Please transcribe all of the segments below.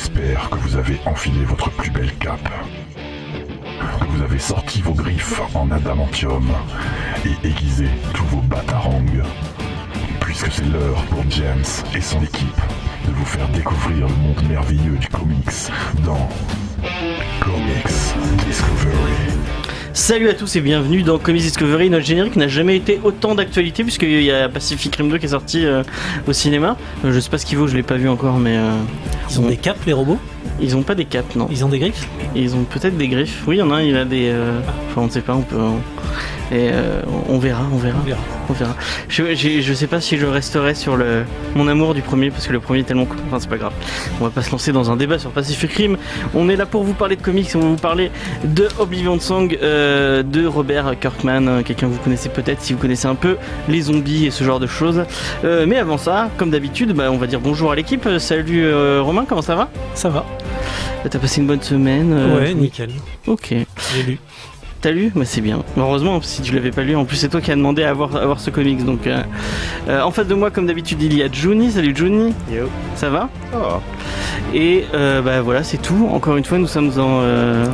J'espère que vous avez enfilé votre plus belle cape, que vous avez sorti vos griffes en adamantium et aiguisé tous vos batarangs, puisque c'est l'heure pour James et son équipe de vous faire découvrir le monde merveilleux du comics dans Comics Discovery. Salut à tous et bienvenue dans Comics Discovery. Notre générique n'a jamais été autant d'actualité puisqu'il y a Pacific Rim 2 qui est sorti au cinéma. Je sais pas ce qu'il vaut, je l'ai pas vu encore, mais ils ont des capes, les robots? Ils ont pas des capes, non. Ils ont des griffes? Ils ont peut-être des griffes. Oui, il y en a un, il a des. Enfin, on ne sait pas, on peut. On verra. Je sais pas si je resterai sur mon amour du premier parce que le premier est tellement cool. Enfin, c'est pas grave. On va pas se lancer dans un débat sur Pacific Rim. On est là pour vous parler de comics. On va vous parler de Oblivion Song de Robert Kirkman. Quelqu'un que vous connaissez peut-être si vous connaissez un peu les zombies et ce genre de choses. Mais avant ça, comme d'habitude, on va dire bonjour à l'équipe. Salut Romain, comment ça va? Ça va. T'as passé une bonne semaine? Ouais, nickel. Ok. J'ai lu. T'as lu? Bah c'est bien. Heureusement, si tu l'avais pas lu, en plus c'est toi qui as demandé à avoir ce comics. Donc, en face de moi, comme d'habitude, il y a Juni. Salut Juni. Yo. Ça va? Oh. Et voilà, c'est tout. Encore une fois, nous sommes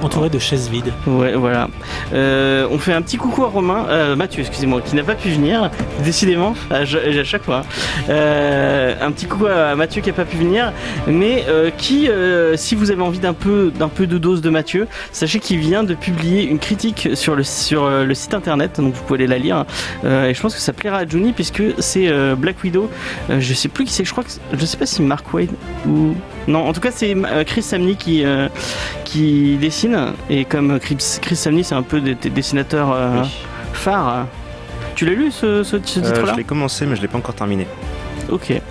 entourés de chaises vides. Ouais, voilà. On fait un petit coucou à Romain, Mathieu, excusez-moi, qui n'a pas pu venir. Décidément, à chaque fois. Un petit coucou à Mathieu qui n'a pas pu venir, mais qui, si vous avez envie d'un peu de dose de Mathieu, sachez qu'il vient de publier une critique sur le site internet, donc vous pouvez aller la lire. Et je pense que ça plaira à Juni puisque c'est Black Widow. Je sais plus qui c'est. Je sais pas si Mark Waid ou non. En tout cas, c'est Chris Samney qui dessine. Et comme Chris Samney, c'est un peu des dessinateurs phares. Tu l'as lu ce titre-là? Je l'ai commencé, mais je l'ai pas encore terminé. Ok. Et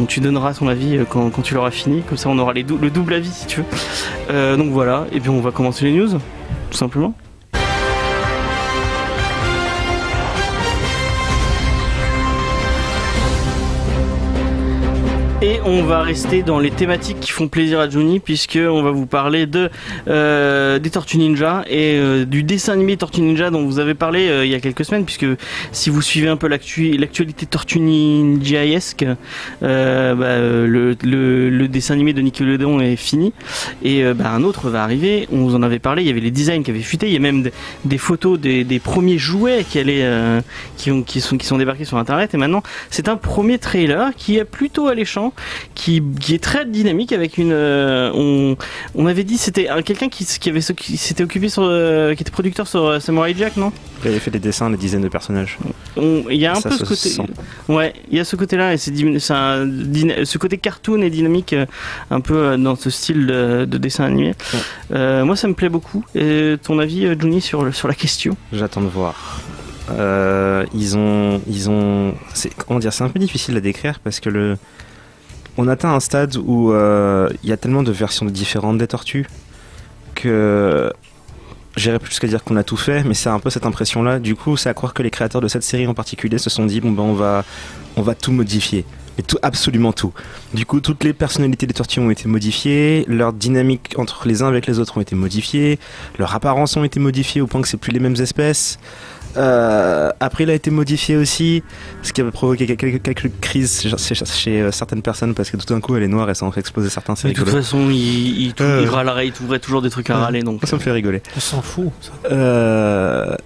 tu donneras ton avis quand tu l'auras fini. Comme ça, on aura le double avis si tu veux. Donc voilà. Et puis on va commencer les news, tout simplement. Et on va rester dans les thématiques qui font plaisir à Juni puisque on va vous parler des Tortues Ninja et du dessin animé Tortues Ninja dont vous avez parlé il y a quelques semaines, puisque si vous suivez un peu l'actualité Tortues Ninjaesque, le dessin animé de Nickelodeon est fini et un autre va arriver. On vous en avait parlé, il y avait les designs qui avaient fuité, il y a même des photos des premiers jouets qui sont débarqués sur internet, et maintenant c'est un premier trailer qui est plutôt alléchant, qui est très dynamique avec une on avait dit c'était quelqu'un qui s'était occupé qui était producteur sur Samurai Jack, non? Il avait fait des dessins, des dizaines de personnages. Il y a un peu ce côté, ouais, il y a ce côté là et ce côté cartoon et dynamique un peu dans ce style de dessin animé. Ouais. Moi ça me plaît beaucoup. Et ton avis, Juni, sur la question? J'attends de voir. C'est un peu difficile à décrire parce que on atteint un stade où il y a tellement de versions différentes des tortues que j'irais plus jusqu'à dire qu'on a tout fait, mais c'est un peu cette impression-là. Du coup, c'est à croire que les créateurs de cette série en particulier se sont dit on va tout modifier. Et tout, absolument tout. Du coup, toutes les personnalités des tortues ont été modifiées, leur dynamique entre les uns avec les autres ont été modifiées, leur apparence ont été modifiées au point que c'est plus les mêmes espèces. Après, il a été modifié aussi, ce qui avait provoqué quelques crises chez certaines personnes parce que tout d'un coup elle est noire et ça en fait exploser certains. De toute façon, il râlerait, il trouverait toujours des trucs à râler, donc ça me fait rigoler. On s'en fout. Ça.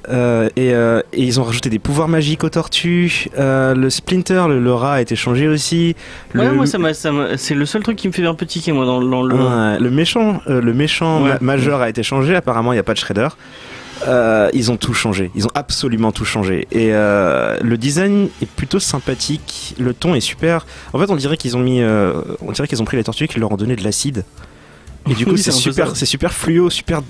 Et ils ont rajouté des pouvoirs magiques aux tortues. Le Splinter, le rat, a été changé aussi. Moi, c'est le seul truc qui me fait un peu tiquer, moi, dans le. Le méchant majeur a été changé. Apparemment, il n'y a pas de Shredder. Ils ont tout changé, ils ont absolument tout changé et le design est plutôt sympathique, le ton est super. En fait, on dirait qu'ils ont pris les tortues et qu'ils leur ont donné de l'acide. Et du coup, c'est super fluo, super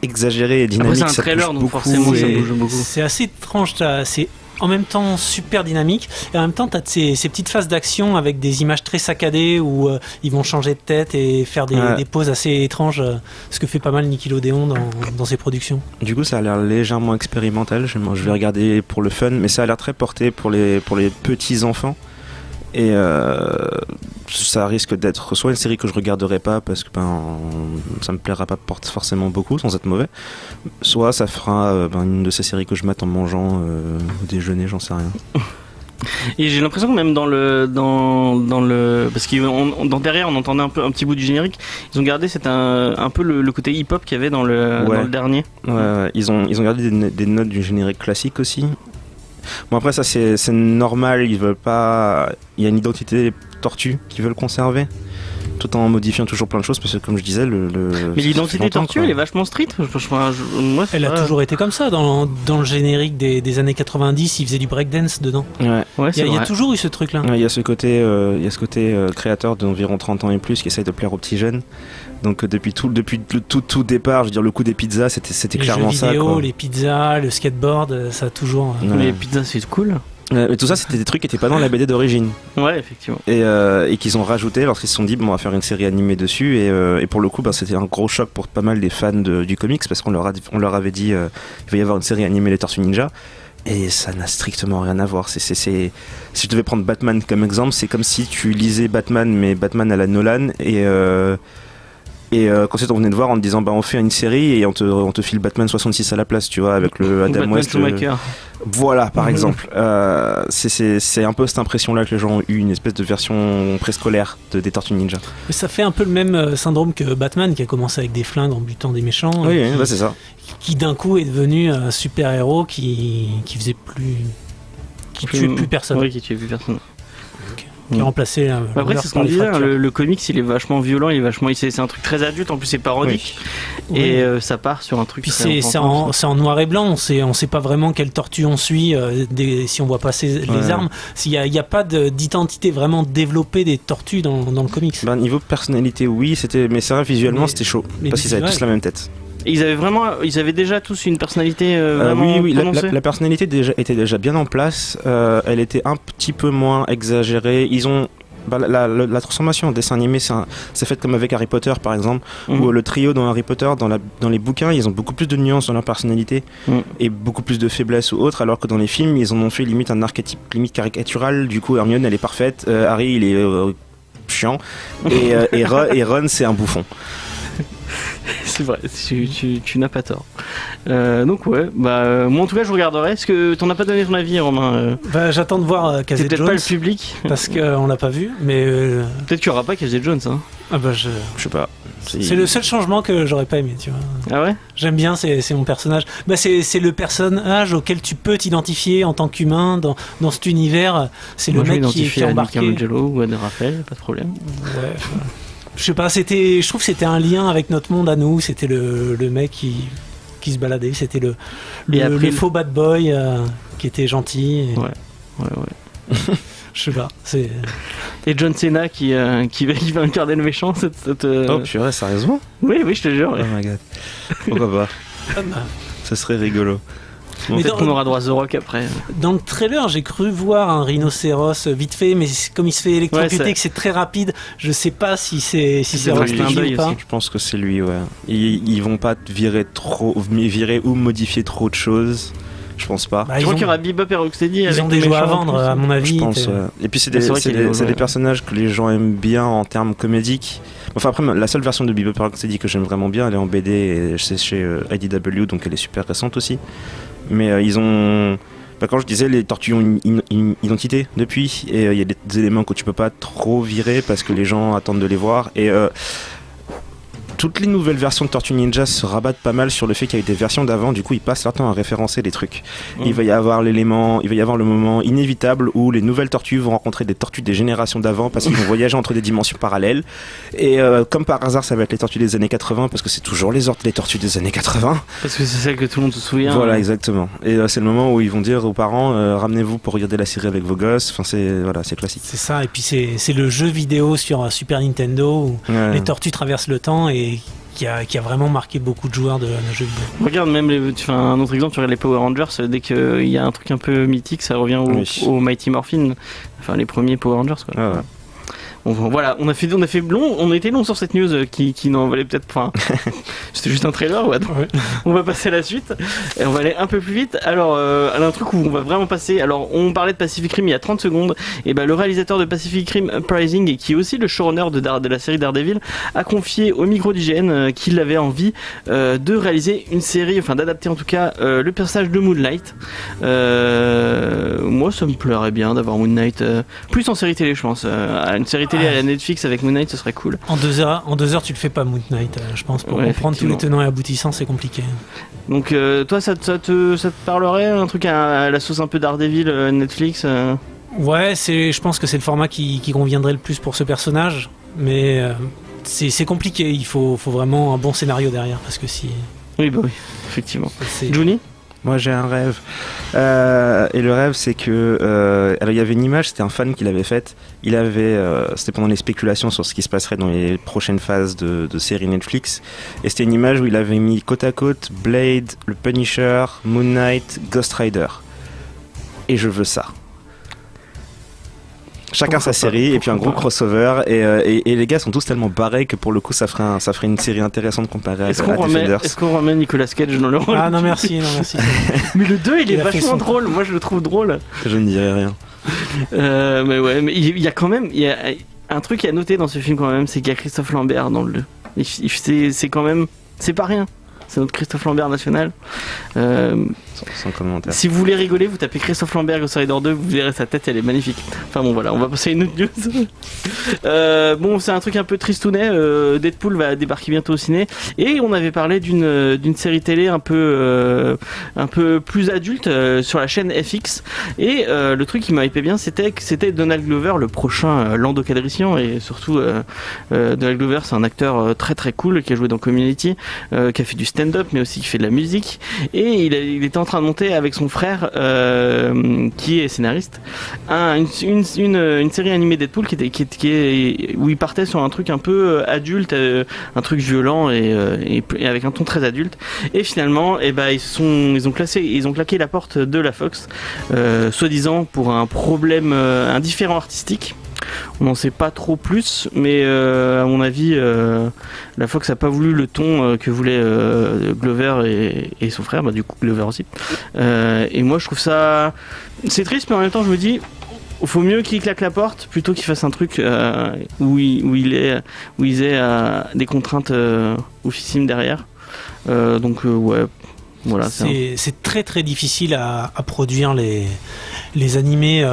exagéré et dynamique. Après, c'est un trailer, donc forcément ça bouge beaucoup. C'est assez étrange, c'est en même temps super dynamique et en même temps t'as ces petites phases d'action avec des images très saccadées où ils vont changer de tête et faire des poses assez étranges, ce que fait pas mal Nickelodeon dans ses productions. Du coup ça a l'air légèrement expérimental, je vais regarder pour le fun, mais ça a l'air très porté pour les petits enfants. Et ça risque d'être soit une série que je regarderai pas parce que ça me plaira pas forcément beaucoup sans être mauvais, soit ça fera une de ces séries que je mate en mangeant au déjeuner, j'en sais rien. Et j'ai l'impression que même dans le parce que derrière on entendait un petit bout du générique, ils ont gardé un peu le côté hip-hop qu'il y avait dans le dernier. Ouais. Ils ont gardé des notes du générique classique aussi. Bon, après ça c'est normal, ils veulent pas, il y a une identité des tortues qu'ils veulent conserver tout en modifiant toujours plein de choses, parce que comme je disais mais l'identité tortue elle est vachement street. Moi, elle a toujours été comme ça dans le générique des années 90, ils faisaient du breakdance dedans. Ouais, il y a toujours eu ce truc là. Il y a ce côté créateur d'environ 30 ans et plus qui essaye de plaire aux petits jeunes. Donc depuis le tout départ, je veux dire, le coup des pizzas, c'était clairement ça. Les jeux vidéo, quoi. les pizzas, le skateboard, ça a toujours. Les pizzas, c'est cool. Mais tout ça, c'était des trucs qui n'étaient pas dans la BD d'origine. Ouais, effectivement. Et qu'ils ont rajouté lorsqu'ils se sont dit, bon, on va faire une série animée dessus. Et pour le coup, c'était un gros choc pour pas mal des fans du comics, parce qu'on leur avait dit, il va y avoir une série animée Les Tortues Ninja. Et ça n'a strictement rien à voir. Si je devais prendre Batman comme exemple, c'est comme si tu lisais Batman, mais Batman à la Nolan, et quand on venait de voir en te disant on fait une série et on te file Batman 66 à la place, tu vois, avec le Adam West. Voilà, par exemple. C'est un peu cette impression là que les gens ont eu, une espèce de version préscolaire des Tortues Ninja. Mais ça fait un peu le même syndrome que Batman, qui a commencé avec des flingues en butant des méchants. Oui, c'est ça. Qui d'un coup est devenu un super héros qui faisait qui tuait plus personne. Oui, qui tuait plus personne. Qui a remplacé après c'est ce qu'on disait, le comics il est vachement violent, c'est un truc très adulte, en plus c'est parodique, et ça part sur un truc. Puis c'est en noir et blanc, on sait pas vraiment quelle tortue on suit, si on voit passer les armes. Il y a pas d'identité vraiment développée des tortues dans le comics. Niveau personnalité oui, mais c'est vrai, visuellement c'était chaud, parce qu'ils avaient tous la même tête. Et ils avaient déjà tous une personnalité vraiment oui, prononcée. la personnalité était déjà bien en place. Elle était un petit peu moins exagérée. Ils ont la transformation en dessin animé, c'est fait comme avec Harry Potter par exemple, où le trio dans Harry Potter, dans les bouquins, ils ont beaucoup plus de nuances dans leur personnalité et beaucoup plus de faiblesses ou autres, alors que dans les films, ils en ont fait limite un archétype limite caricatural. Du coup, Hermione, elle est parfaite, Harry, il est chiant, et Ron, c'est un bouffon. C'est vrai, tu n'as pas tort. Donc moi en tout cas je regarderai. Est-ce que t'en as pas donné ton avis, Romain? J'attends de voir Casey Jones. C'est peut-être pas le public parce qu'on l'a pas vu, mais peut-être qu'il y aura pas Casey Jones. Hein. Je sais pas. C'est le seul changement que j'aurais pas aimé, tu vois. Ah ouais? J'aime bien, c'est mon personnage. C'est le personnage auquel tu peux t'identifier en tant qu'humain dans cet univers. C'est le mec qui est embarqué. À Michelangelo ou à De Raphaël, pas de problème. Ouais. Je sais pas, je trouve que c'était un lien avec notre monde à nous. C'était le mec qui se baladait. C'était le faux bad boy qui était gentil. Ouais. Je sais pas. Et John Cena qui va incarner le méchant. Oh purée, sérieusement? Oui, je te jure. Oh my god. Pourquoi pas? Ça serait rigolo. Peut-être qu'on aura droit à The Rock après. Dans le trailer, j'ai cru voir un rhinocéros vite fait, mais comme il se fait électrocuter, que c'est très rapide, je sais pas si c'est lui ou pas. Je pense que c'est lui, ouais. Ils vont pas virer ou modifier trop de choses. Je pense pas. Je crois qu'il y aura Bebop et Rocksteady. Ils ont des jouets à vendre, à mon avis. Je pense, et puis c'est des personnages que les gens aiment bien en termes comédiques. Enfin après, la seule version de Bebop et Rocksteady que j'aime vraiment bien, elle est en BD et c'est chez IDW, donc elle est super récente aussi. Mais ils ont... quand je disais, les tortues ont une identité depuis, et il y a des éléments que tu peux pas trop virer parce que les gens attendent de les voir, et toutes les nouvelles versions de Tortues Ninja se rabattent pas mal sur le fait qu'il y a eu des versions d'avant, du coup ils passent leur temps à référencer des trucs. Il va y avoir le moment inévitable où les nouvelles tortues vont rencontrer des tortues des générations d'avant parce qu'ils vont voyager entre des dimensions parallèles, et comme par hasard ça va être les tortues des années 80 parce que c'est toujours les tortues des années 80. Parce que c'est celle que tout le monde se souvient. Voilà, exactement. Et c'est le moment où ils vont dire aux parents ramenez-vous pour regarder la série avec vos gosses. Enfin c'est classique. C'est ça, et puis c'est le jeu vidéo sur Super Nintendo où les tortues traversent le temps et qui a vraiment marqué beaucoup de joueurs de jeux vidéo. Regarde même un autre exemple, tu regardes les Power Rangers, dès qu'il y a un truc un peu mythique, ça revient au Mighty Morphin, enfin les premiers Power Rangers quoi. Voilà, on a été long sur cette news qui n'en valait peut-être pas. C'était juste un trailer, ouais. On va passer à la suite. Et on va aller un peu plus vite. Alors, un truc où on va vraiment passer. Alors, on parlait de Pacific Rim il y a 30 secondes. Et le réalisateur de Pacific Rim Uprising, et qui est aussi le showrunner de la série Daredevil, a confié au micro d'IGN qu'il avait envie de réaliser une série, enfin d'adapter en tout cas le personnage de Moon Knight. Moi, ça me plairait bien d'avoir Moon Knight plus en série télé, je pense. Une série télé à la Netflix avec Moon Knight, ce serait cool. En 2 heures, tu le fais pas, Moon Knight. Je pense pour comprendre tous les tenants et aboutissants, c'est compliqué. Donc, toi, ça te parlerait, un truc à la sauce un peu Daredevil Netflix Ouais, je pense que c'est le format qui conviendrait le plus pour ce personnage, mais c'est compliqué. Il faut vraiment un bon scénario derrière, parce que si. Oui, effectivement. Johnny ? Moi j'ai un rêve, et le rêve c'est que alors il y avait une image, c'était un fan qui l'avait faite. C'était pendant les spéculations sur ce qui se passerait dans les prochaines phases de séries Netflix, et c'était une image où il avait mis côte à côte Blade, le Punisher, Moon Knight, Ghost Rider, et je veux ça. Chacun sa série, et puis un gros crossover, et les gars sont tous tellement barrés que pour le coup ça ferait une série intéressante comparée à Defenders. Est-ce qu'on remet Nicolas Cage dans le rôle? Ah non merci. Mais le 2 il est vachement drôle, moi je le trouve drôle. Je ne dirais rien. Mais ouais, mais il y a quand même un truc à noter dans ce film quand même, c'est qu'il y a Christophe Lambert dans le 2. C'est quand même, c'est pas rien. C'est notre Christophe Lambert national. Sans commentaire. Si vous voulez rigoler, vous tapez Christophe Lambert Ghost Rider 2, vous verrez sa tête, elle est magnifique. Enfin bon voilà, on va passer à une autre news. Bon, c'est un truc un peu tristounet. Deadpool va débarquer bientôt au ciné, et on avait parlé d'une série télé un peu plus adulte sur la chaîne FX. Et le truc qui m'a hypé bien, c'était Donald Glover, le prochain Lando Calrissian, et surtout Donald Glover, c'est un acteur très très cool qui a joué dans Community, qui a fait du stand-up, mais aussi qui fait de la musique, et il était en train de monter avec son frère qui est scénariste une série animée Deadpool où il partait sur un truc un peu adulte, un truc violent et avec un ton très adulte, et finalement ils ont claqué la porte de la Fox, soi-disant pour un problème, un différend artistique. On n'en sait pas trop plus, mais à mon avis, la Fox n'a pas voulu le ton que voulaient Glover et son frère, du coup Glover aussi. Et moi je trouve ça... C'est triste, mais en même temps je me dis, il faut mieux qu'il claque la porte plutôt qu'il fasse un truc où ils aient des contraintes officielles derrière. Donc ouais... Voilà, c'est très très difficile à produire les animés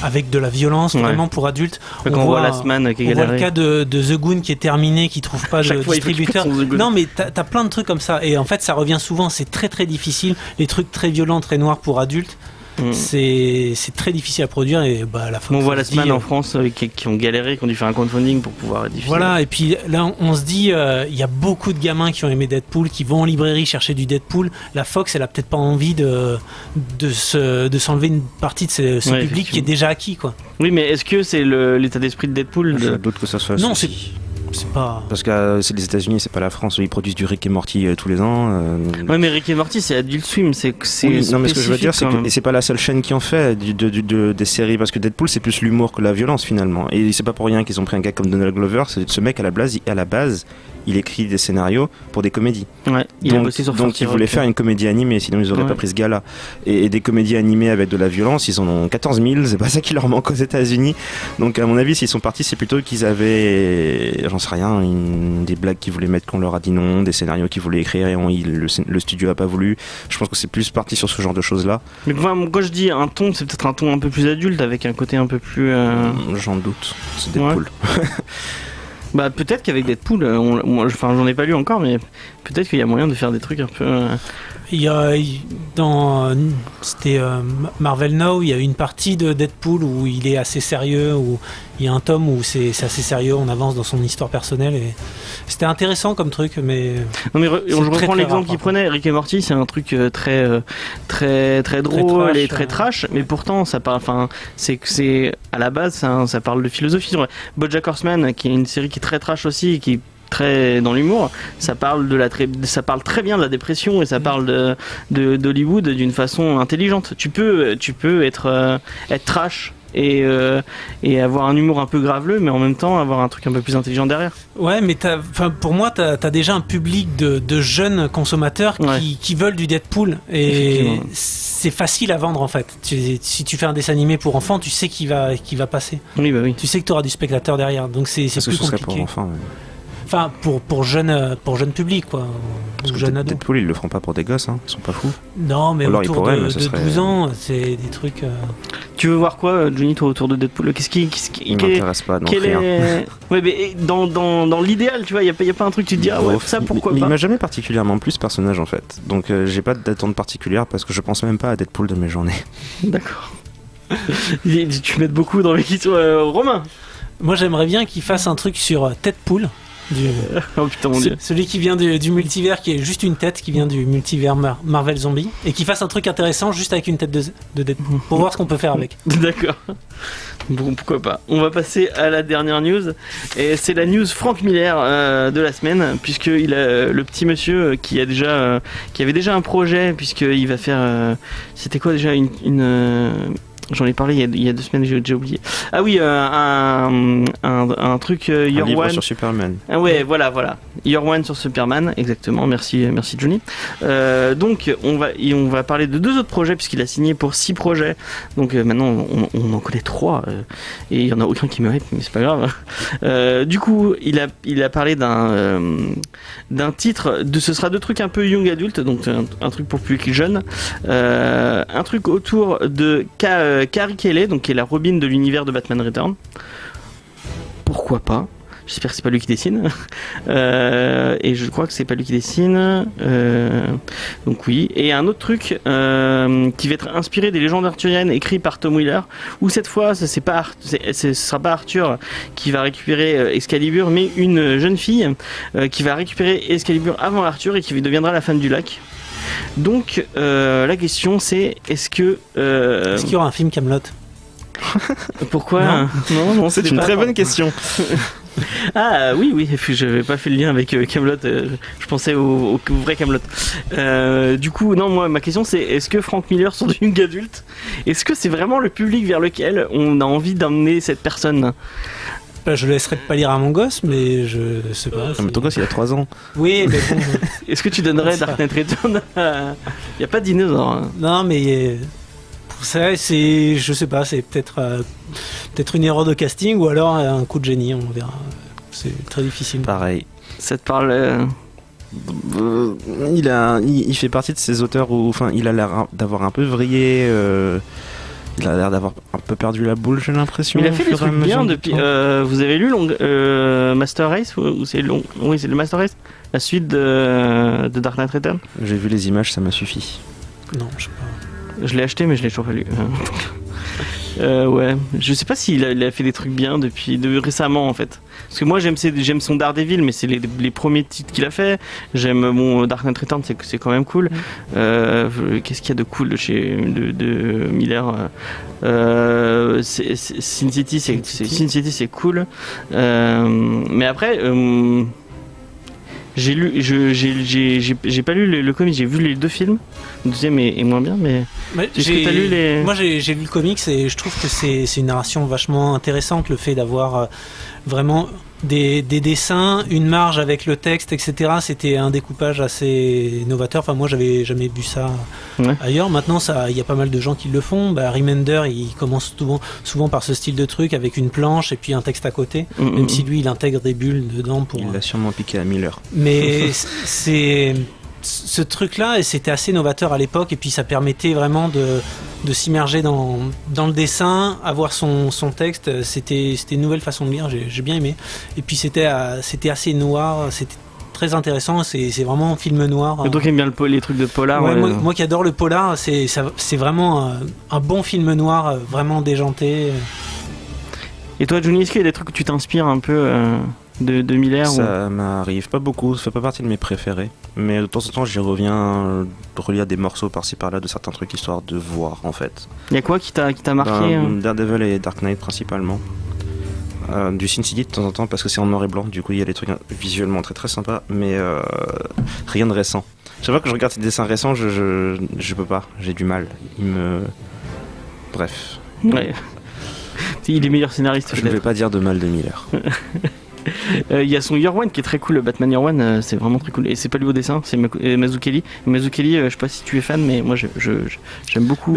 avec de la violence, vraiment pour adultes. On voit Last Man qui est galéré. On voit le cas de The Goon qui est terminé, qui trouve pas de distributeur. Non mais t'as plein de trucs comme ça, et en fait ça revient souvent. C'est très très difficile, les trucs très violents, très noirs pour adultes. C'est très difficile à produire, et la Fox, on voit la semaine en France qui ont diffusé, qui ont dû faire un crowdfunding pour pouvoir diffuser. Voilà, et puis là on se dit il y a beaucoup de gamins qui ont aimé Deadpool, qui vont en librairie chercher du Deadpool. La Fox elle a peut-être pas envie de s'enlever une partie de ce public qui est déjà acquis, quoi. Oui, mais est-ce que c'est l'état d'esprit de Deadpool? Je doute que ça soit. Non, c'est pas... Parce que c'est les États-Unis, c'est pas la France où ils produisent du Rick et Morty tous les ans. Ouais, mais Rick et Morty c'est Adult Swim, oui, non, mais ce que je veux dire, c'est que c'est pas la seule chaîne qui en fait des séries, parce que Deadpool c'est plus l'humour que la violence finalement. Et c'est pas pour rien qu'ils ont pris un gars comme Donald Glover. Ce mec à la base, il écrit des scénarios pour des comédies. Ouais, donc il voulait faire une comédie animée, sinon ils auraient pas pris ce gars-là. Et des comédies animées avec de la violence, ils en ont 14 000, c'est pas ça qui leur manque aux États-Unis. Donc à mon avis, s'ils sont partis, c'est plutôt qu'ils avaient, j'en sais rien, des blagues qu'ils voulaient mettre qu'on leur a dit non, des scénarios qu'ils voulaient écrire et le studio a pas voulu. Je pense que c'est plus parti sur ce genre de choses-là. Mais quand je dis un ton, c'est peut-être un ton un peu plus adulte, avec un côté un peu plus... J'en doute, c'est Deadpool. Ouais. Peut-être qu'avec Deadpool, j'en ai pas lu encore, mais peut-être qu'il y a moyen de faire des trucs un peu... Il y a c'était Marvel Now, il y a une partie de Deadpool où il est assez sérieux, où il y a un tome où c'est assez sérieux, on avance dans son histoire personnelle, et c'était intéressant comme truc, mais... Non, mais je reprends l'exemple qu'il prenait, Rick et Morty, c'est un truc très drôle, très très trash, mais pourtant ça parle, c'est à la base ça parle de philosophie. BoJack Horseman, qui est une série qui est très trash aussi, qui très dans l'humour, ça parle très bien de la dépression, et ça parle d'Hollywood d'une façon intelligente. Tu peux être trash et avoir un humour un peu graveleux, mais en même temps avoir un truc un peu plus intelligent derrière. Ouais, mais pour moi, t'as déjà un public de jeunes consommateurs qui veulent du Deadpool. Et c'est facile à vendre en fait. Si tu fais un dessin animé pour enfants, tu sais qu'il va passer. Oui, bah oui. Tu sais que tu auras du spectateur derrière. Donc c'est plus compliqué. Serait pour enfants, ouais. Enfin, pour jeune public, quoi. Jeune ado. Deadpool, ils le feront pas pour des gosses, hein. Ils sont pas fous. Non, mais alors, autour de 12 ans, c'est des trucs... Tu veux voir quoi, Johnny, toi, autour de Deadpool? Il m'intéresse pas, non, rien. Ouais, mais dans l'idéal, tu vois, il y a pas un truc, tu te dis, ah ouais, ça, pourquoi pas? Il m'a jamais particulièrement plu, ce personnage, en fait. Donc, j'ai pas d'attente particulière, parce que je pense même pas à Deadpool de mes journées. D'accord. Tu m'aides beaucoup dans les questions. Romain? Moi, j'aimerais bien qu'il fasse un truc sur Deadpool. Oh putain, mon Dieu. Celui qui vient du multivers, qui est juste une tête, qui vient du multivers Marvel Zombie, et qui fasse un truc intéressant juste avec une tête de Deadpool, pour voir ce qu'on peut faire avec. D'accord. Bon, pourquoi pas. On va passer à la dernière news, et c'est la news Frank Miller de la semaine, puisqu'il a le petit monsieur qui avait déjà un projet, puisqu'il va faire... c'était quoi déjà j'en ai parlé il y a 2 semaines, j'ai déjà oublié. Ah oui, un truc Your One sur Superman. Ah ouais, voilà. Your One sur Superman, exactement. Merci Johnny. Donc on va parler de 2 autres projets puisqu'il a signé pour 6 projets. Donc maintenant on en connaît 3 et il y en a aucun qui me hype, mais c'est pas grave. Du coup, il a parlé d'un titre ce sera 2 trucs un peu young adult, donc un truc pour public jeune, un truc autour de Carrie Kelly, donc qui est la Robin de l'univers de Batman Return. Pourquoi pas? J'espère que c'est pas lui qui dessine. Et je crois que c'est pas lui qui dessine. Donc oui. Et un autre truc qui va être inspiré des légendes arthuriennes écrites par Tom Wheeler, où cette fois ce sera pas Arthur qui va récupérer Excalibur, mais une jeune fille qui va récupérer Excalibur avant Arthur et qui deviendra la femme du lac. Donc la question c'est est-ce qu'il y aura un film Kaamelott? Pourquoi? Non, c'est une très bonne question. Ah oui, j'avais pas fait le lien avec Kaamelott, je pensais au vrai Kaamelott. Du coup, non, moi ma question c'est est-ce que Frank Miller sur du young adulte, est-ce que c'est vraiment le public vers lequel on a envie d'emmener cette personne? Je laisserai pas lire à mon gosse, mais je sais pas. Mais ton gosse il a 3 ans. Oui, mais bon. Est-ce que tu donnerais Dark Knight Return Il n'y a pas de dinosaure. Hein. Non, mais pour ça, je sais pas, c'est peut-être une erreur de casting ou alors un coup de génie, on verra. C'est très difficile. Pareil. Ça te parle il fait partie de ces auteurs où, enfin, il a l'air d'avoir un peu vrillé. Il a l'air d'avoir un peu perdu la boule, j'ai l'impression. Il a fait des trucs bien depuis. Vous avez lu Master Race ou c'est long? Oui, c'est le Master Race, la suite de Dark Knight Return. J'ai vu les images, ça m'a suffi. Non, je sais pas. Je l'ai acheté, mais je l'ai toujours pas lu. Ouais, je sais pas s'il a fait des trucs bien depuis récemment en fait. Parce que moi j'aime son Daredevil, mais c'est les premiers titres qu'il a fait. J'aime Dark Knight Returns, c'est quand même cool. Qu'est-ce qu'il y a de cool de Miller? Sin City, c'est cool. Mais après. J'ai pas lu le comic, j'ai vu les 2 films. Le deuxième est moins bien, mais est-ce que t'as lu les... Moi j'ai lu le comics et je trouve que c'est une narration vachement intéressante, le fait d'avoir vraiment des dessins, une marge avec le texte, etc. C'était un découpage assez novateur. Enfin, moi j'avais jamais vu ça ailleurs. Maintenant, il y a pas mal de gens qui le font. Remender, il commence souvent par ce style de truc avec une planche et puis un texte à côté, même si lui il intègre des bulles dedans pour. Il l'a sûrement piqué à Miller. Mais c'est ce truc-là, et c'était assez novateur à l'époque, et puis ça permettait vraiment de s'immerger dans le dessin, avoir son texte. C'était une nouvelle façon de lire, j'ai bien aimé. Et puis c'était assez noir, c'était très intéressant, c'est vraiment un film noir. Et donc aime bien les trucs de polar. Ouais, moi qui adore le polar, c'est vraiment un bon film noir, vraiment déjanté. Et toi, Johnny, est-ce qu'il y a des trucs que tu t'inspires un peu de Miller? Ça m'arrive pas beaucoup, ça fait pas partie de mes préférés, mais de temps en temps j'y reviens relire des morceaux par-ci par-là de certains trucs histoire de voir en fait. Il y a quoi qui t'a marqué? Daredevil et Dark Knight principalement. Du Sin City de temps en temps parce que c'est en noir et blanc, du coup il y a des trucs visuellement très très sympas, mais rien de récent. Je sais pas, que je regarde ces dessins récents, je peux pas, j'ai du mal. Bref. Ouais. Il est meilleur scénariste. Je ne vais pas dire de mal de Miller. Il y a son Year One qui est très cool, le Batman Year One, c'est vraiment très cool. Et c'est pas lui au dessin, c'est Mazzucchelli. Mazzucchelli, je sais pas si tu es fan, mais moi j'aime beaucoup.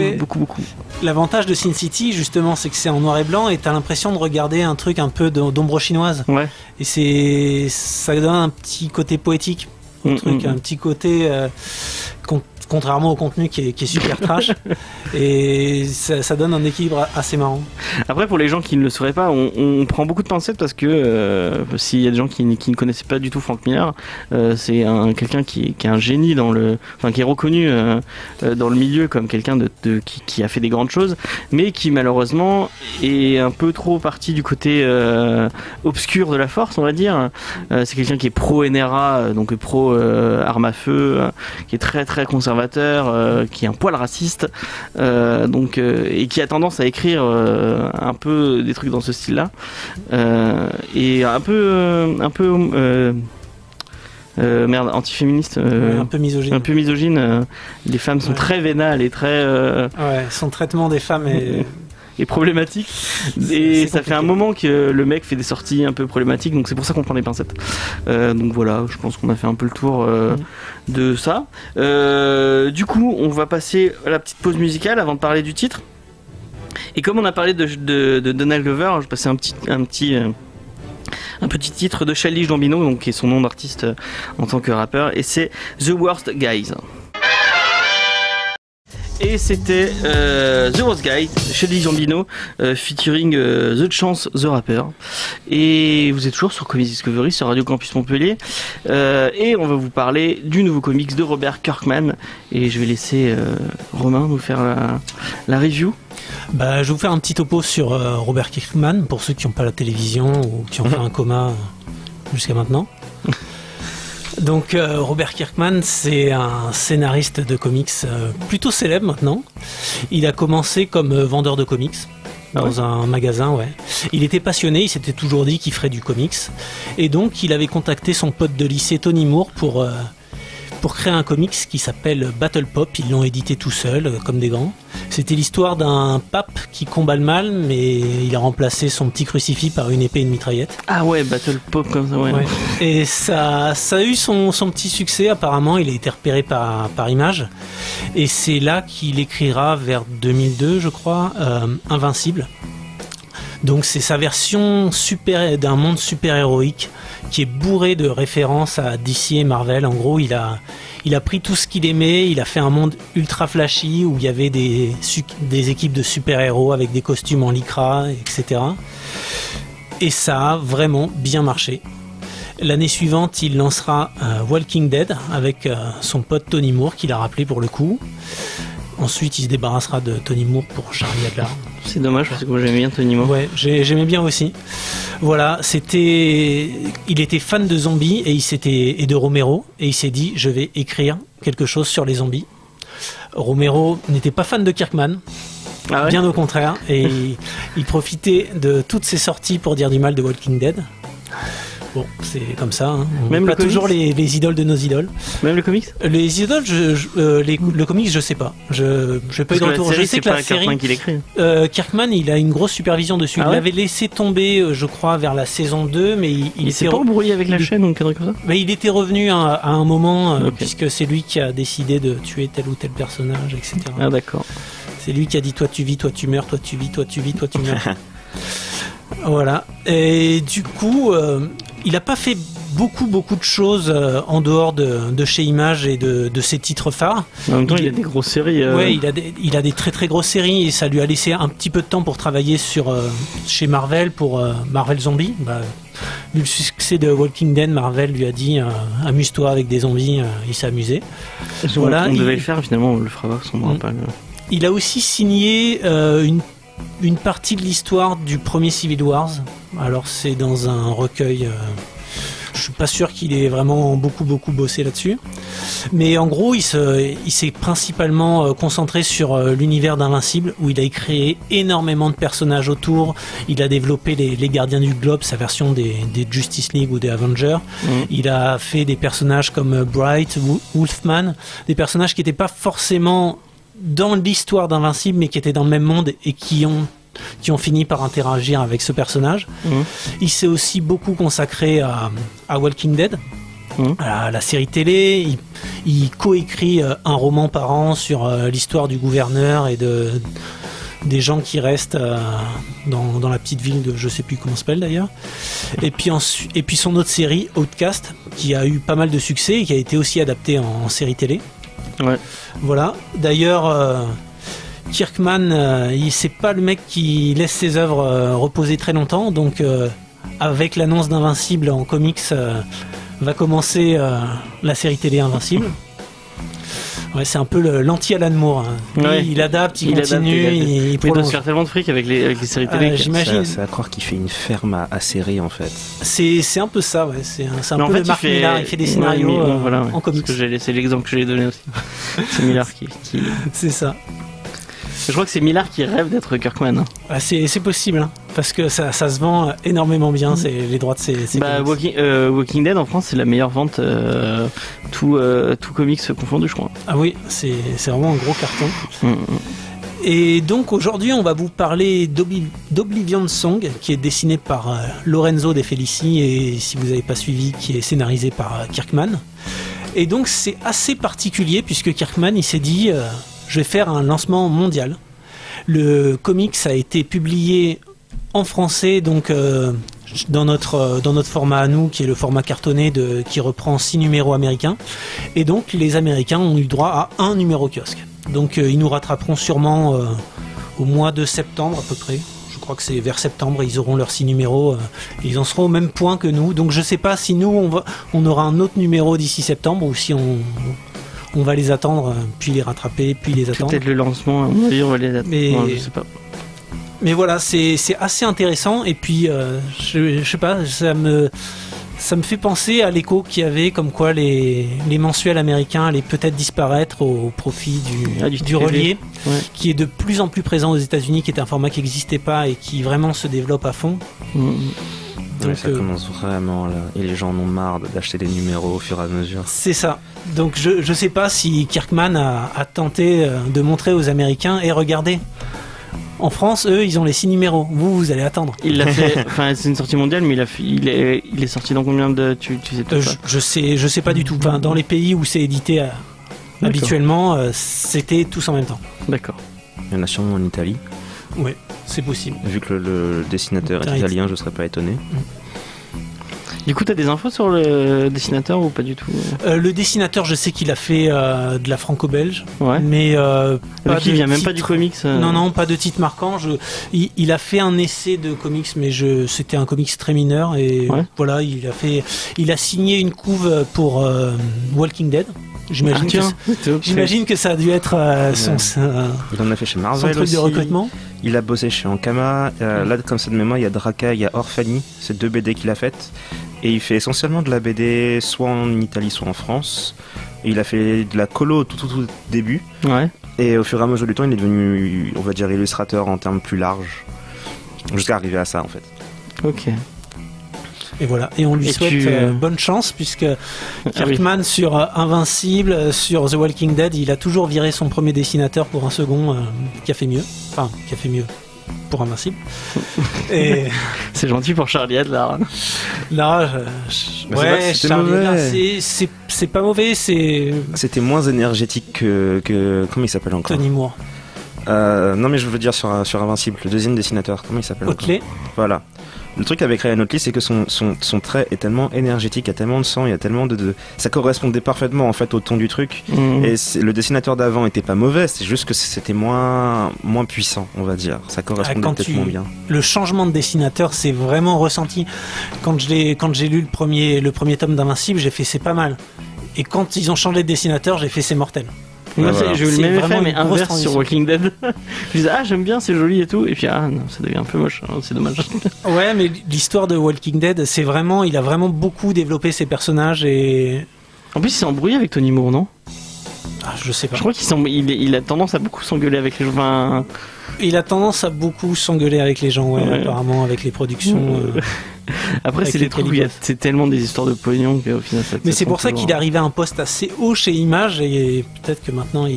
L'avantage de Sin City, justement, c'est que c'est en noir et blanc et t'as l'impression de regarder un truc un peu d'ombre chinoise. Ouais. Et ça donne un petit côté poétique, un petit côté. Contrairement au contenu qui est super trash, et ça donne un équilibre assez marrant. Après, pour les gens qui ne le sauraient pas, on prend beaucoup de pincettes parce que s'il y a des gens qui ne connaissaient pas du tout Frank Miller, c'est quelqu'un qui est un génie qui est reconnu dans le milieu comme quelqu'un qui a fait des grandes choses, mais qui malheureusement est un peu trop parti du côté obscur de la force, on va dire. C'est quelqu'un qui est pro NRA, donc pro arme à feu, qui est très très conservateur, qui est un poil raciste, et qui a tendance à écrire un peu des trucs dans ce style-là, et un peu antiféministe, un peu misogyne. Les femmes sont très vénales et très son traitement des femmes est problématique, et ça fait un moment que le mec fait des sorties un peu problématiques, donc c'est pour ça qu'on prend des pincettes. Donc voilà, je pense qu'on a fait un peu le tour de ça. Du coup, on va passer à la petite pause musicale avant de parler du titre. Et comme on a parlé de Donald Glover, je vais passer un petit titre de Childish Gambino, donc qui est son nom d'artiste en tant que rappeur, et c'est The Worst Guys. Et c'était The Worst Guy, Childish Gambino, featuring The Chance, The Rapper. Et vous êtes toujours sur Comics Discovery, sur Radio Campus Montpellier. Et on va vous parler du nouveau comics de Robert Kirkman. Et je vais laisser Romain nous faire la review. Je vais vous faire un petit topo sur Robert Kirkman, pour ceux qui n'ont pas la télévision ou qui ont fait un coma jusqu'à maintenant. Donc Robert Kirkman, c'est un scénariste de comics plutôt célèbre maintenant. Il a commencé comme vendeur de comics dans un magasin, ouais. Il était passionné, il s'était toujours dit qu'il ferait du comics. Et donc il avait contacté son pote de lycée Tony Moore pour créer un comics qui s'appelle Battle Pop. Ils l'ont édité tout seul, comme des grands. C'était l'histoire d'un pape qui combat le mal, mais il a remplacé son petit crucifix par une épée et une mitraillette. Ah ouais, Battle Pop comme ça, ouais. Et ça a eu son petit succès, apparemment. Il a été repéré par Image. Et c'est là qu'il écrira, vers 2002, je crois, Invincible. Donc c'est sa version d'un monde super-héroïque qui est bourré de références à DC et Marvel. En gros, il a pris tout ce qu'il aimait, il a fait un monde ultra flashy où il y avait des équipes de super-héros avec des costumes en lycra, etc. Et ça a vraiment bien marché. L'année suivante, il lancera Walking Dead avec son pote Tony Moore, qu'il a rappelé pour le coup. Ensuite, il se débarrassera de Tony Moore pour Charlie Adler. C'est dommage parce que moi j'aimais bien Tony Moore. Ouais, j'aimais bien aussi. Voilà, il était fan de zombies et de Romero, et il s'est dit je vais écrire quelque chose sur les zombies. Romero n'était pas fan de Kirkman. Ah ouais, bien au contraire, et il profitait de toutes ses sorties pour dire du mal de Walking Dead. Bon, c'est comme ça, hein. On même pas toujours les idoles de nos idoles. Même le comics. Les idoles, le comics, je sais pas. Je pas eu de retour. Je sais que la série, Kirkman qui l'écrit. Kirkman, il a une grosse supervision dessus. Il l'avait laissé tomber, je crois, vers la saison 2, mais il s'est pas embrouillé avec la chaîne ou quelque chose comme ça. Mais il était revenu à un moment, puisque c'est lui qui a décidé de tuer tel ou tel personnage, etc. Ah d'accord. C'est lui qui a dit toi tu vis, toi tu meurs, toi tu vis, toi tu vis, toi tu meurs. Voilà. Et du coup, il n'a pas fait beaucoup de choses en dehors de chez Image et de ses titres phares. En même temps, il a des grosses séries. Ouais, il a des très grosses séries, et ça lui a laissé un petit peu de temps pour travailler chez Marvel pour Marvel Zombies. Vu le succès de Walking Dead, Marvel lui a dit amuse-toi avec des zombies. Il s'est amusé. Voilà, on devait le faire, finalement on le fera pas, on me rappelle. Il a aussi signé une partie de l'histoire du premier Civil Wars. Alors c'est dans un recueil, je suis pas sûr qu'il ait vraiment beaucoup bossé là-dessus, mais en gros il s'est principalement concentré sur l'univers d'Invincible, où il a créé énormément de personnages autour. Il a développé les Gardiens du Globe, sa version des Justice League ou des Avengers. Il a fait des personnages comme Bright, Wolfman, des personnages qui n'étaient pas forcément dans l'histoire d'Invincible, mais qui étaient dans le même monde et qui ont qui ont fini par interagir avec ce personnage. Il s'est aussi beaucoup consacré à Walking Dead, à la série télé. Il coécrit un roman par an sur l'histoire du gouverneur et des gens qui restent dans la petite ville de je sais plus comment ça s'appelle d'ailleurs. Et puis son autre série Outcast, qui a eu pas mal de succès et qui a été aussi adaptée en série télé. Ouais. Voilà. D'ailleurs, Kirkman, c'est pas le mec qui laisse ses œuvres reposer très longtemps. Donc, avec l'annonce d'Invincible en comics, va commencer la série télé Invincible. Ouais, c'est un peu l'anti-Alan Moore. Hein. Ouais. Il adapte, il continue, il doit se prolonge. faire tellement de fric avec les séries télé. J'imagine. C'est à croire qu'il fait une ferme à séries en fait. C'est un peu ça, ouais. C'est un peu fait, le Mark Millar. Il fait des scénarios en comics. C'est l'exemple que j'ai donné aussi. C'est Millar qui... C'est ça. Je crois que c'est Millar qui rêve d'être Kirkman. Ah, c'est possible, hein, parce que ça se vend énormément bien, les droits de ces Walking Dead en France, c'est la meilleure vente, tout comics confondu, je crois. Ah oui, c'est vraiment un gros carton. Et donc aujourd'hui, on va vous parler d'Oblivion Song, qui est dessiné par Lorenzo De Felici, et si vous n'avez pas suivi, qui est scénarisé par Kirkman. Et donc c'est assez particulier, puisque Kirkman, il s'est dit... je vais faire un lancement mondial. Le comics a été publié en français, donc dans notre format à nous, qui est le format cartonné qui reprend 6 numéros américains. Et donc les Américains ont eu droit à un numéro kiosque. Donc ils nous rattraperont sûrement au mois de septembre à peu près. Je crois que c'est vers septembre, ils auront leurs 6 numéros. Ils en seront au même point que nous. Donc je ne sais pas si nous, on aura un autre numéro d'ici septembre ou si on va les attendre, puis les rattraper, puis les attendre. Peut-être le lancement, à mon avis, on va les attendre. Je sais pas. Mais voilà, c'est assez intéressant. Et puis, je sais pas, ça me fait penser à l'écho qu'il y avait, comme quoi les mensuels américains allaient peut-être disparaître au profit du relié, qui est de plus en plus présent aux États-Unis, qui est un format qui n'existait pas et qui vraiment se développe à fond. Donc, ça commence vraiment là, et les gens en ont marre d'acheter des numéros au fur et à mesure. C'est ça. Donc je sais pas si Kirkman a tenté de montrer aux Américains, et regardez, en France, eux, ils ont les 6 numéros. Vous allez attendre. Il l'a fait. Enfin, c'est une sortie mondiale, mais il est sorti dans combien de tu sais pas. Je sais pas du tout. Enfin, dans les pays où c'est édité habituellement, c'était tous en même temps. D'accord. Il y en a sûrement en Italie. Oui, c'est possible. Vu que le dessinateur est italien, je serais pas étonné. Du coup, t'as des infos sur le dessinateur ou pas du tout? Le dessinateur, je sais qu'il a fait de la franco-belge, ouais. Mais qui vient même pas du comics. Non, pas de titre marquant. Il a fait un essai de comics, mais c'était un comics très mineur, et voilà, il a signé une couve pour Walking Dead. J'imagine que ça a dû être il en a fait chez Marvel son truc de recrutement. Il a bossé chez Ankama. Là, comme ça de mémoire, il y a Draka, il y a Orphanie. C'est 2 BD qu'il a faites. Et il fait essentiellement de la BD soit en Italie, soit en France. Et il a fait de la colo au tout début. Ouais. Et au fur et à mesure du temps, il est devenu, on va dire, illustrateur en termes plus larges. Jusqu'à arriver à ça, en fait. Ok. Et voilà, et on lui souhaite bonne chance, puisque Kirkman sur Invincible, sur The Walking Dead, il a toujours viré son premier dessinateur pour un second qui a fait mieux. Enfin, qui a fait mieux pour Invincible. Et c'est gentil pour Charlie Adler. Là, ouais, Charlie Adler, c'est pas mauvais, C'était moins énergétique que comment il s'appelle encore? Tony Moore. Non, mais je veux dire sur Invincible, le deuxième dessinateur, comment il s'appelle encore? Oatley. Voilà. Le truc avec Ryan Oatley, c'est que son trait est tellement énergétique, il y a tellement de sang, il y a tellement ça correspondait parfaitement en fait au ton du truc. Et le dessinateur d'avant était pas mauvais, c'est juste que c'était moins puissant, on va dire. Ça correspondait peut-être moins bien. Le changement de dessinateur, c'est vraiment ressenti. Quand j'ai lu le premier tome d'Invincible, j'ai fait c'est pas mal. Et quand ils ont changé de dessinateur, j'ai fait c'est mortel. Moi, j'ai eu le même effet, mais inverse sur Walking Dead. Je disais, j'aime bien, c'est joli et tout. Et puis, non, ça devient un peu moche, hein, c'est dommage. Ouais, mais l'histoire de Walking Dead, il a vraiment beaucoup développé ses personnages et. En plus, il s'est embrouillé avec Tony Moore, non? Je sais pas. Je crois qu'il a tendance à beaucoup s'engueuler avec les gens. Enfin... Il a tendance à beaucoup s'engueuler avec les gens, ouais. Apparemment, avec les productions. Après, c'est des trucs où c'est tellement des histoires de pognon qu'au final ça. Mais c'est pour ça qu'il est arrivé à un poste assez haut chez Image, et peut-être que maintenant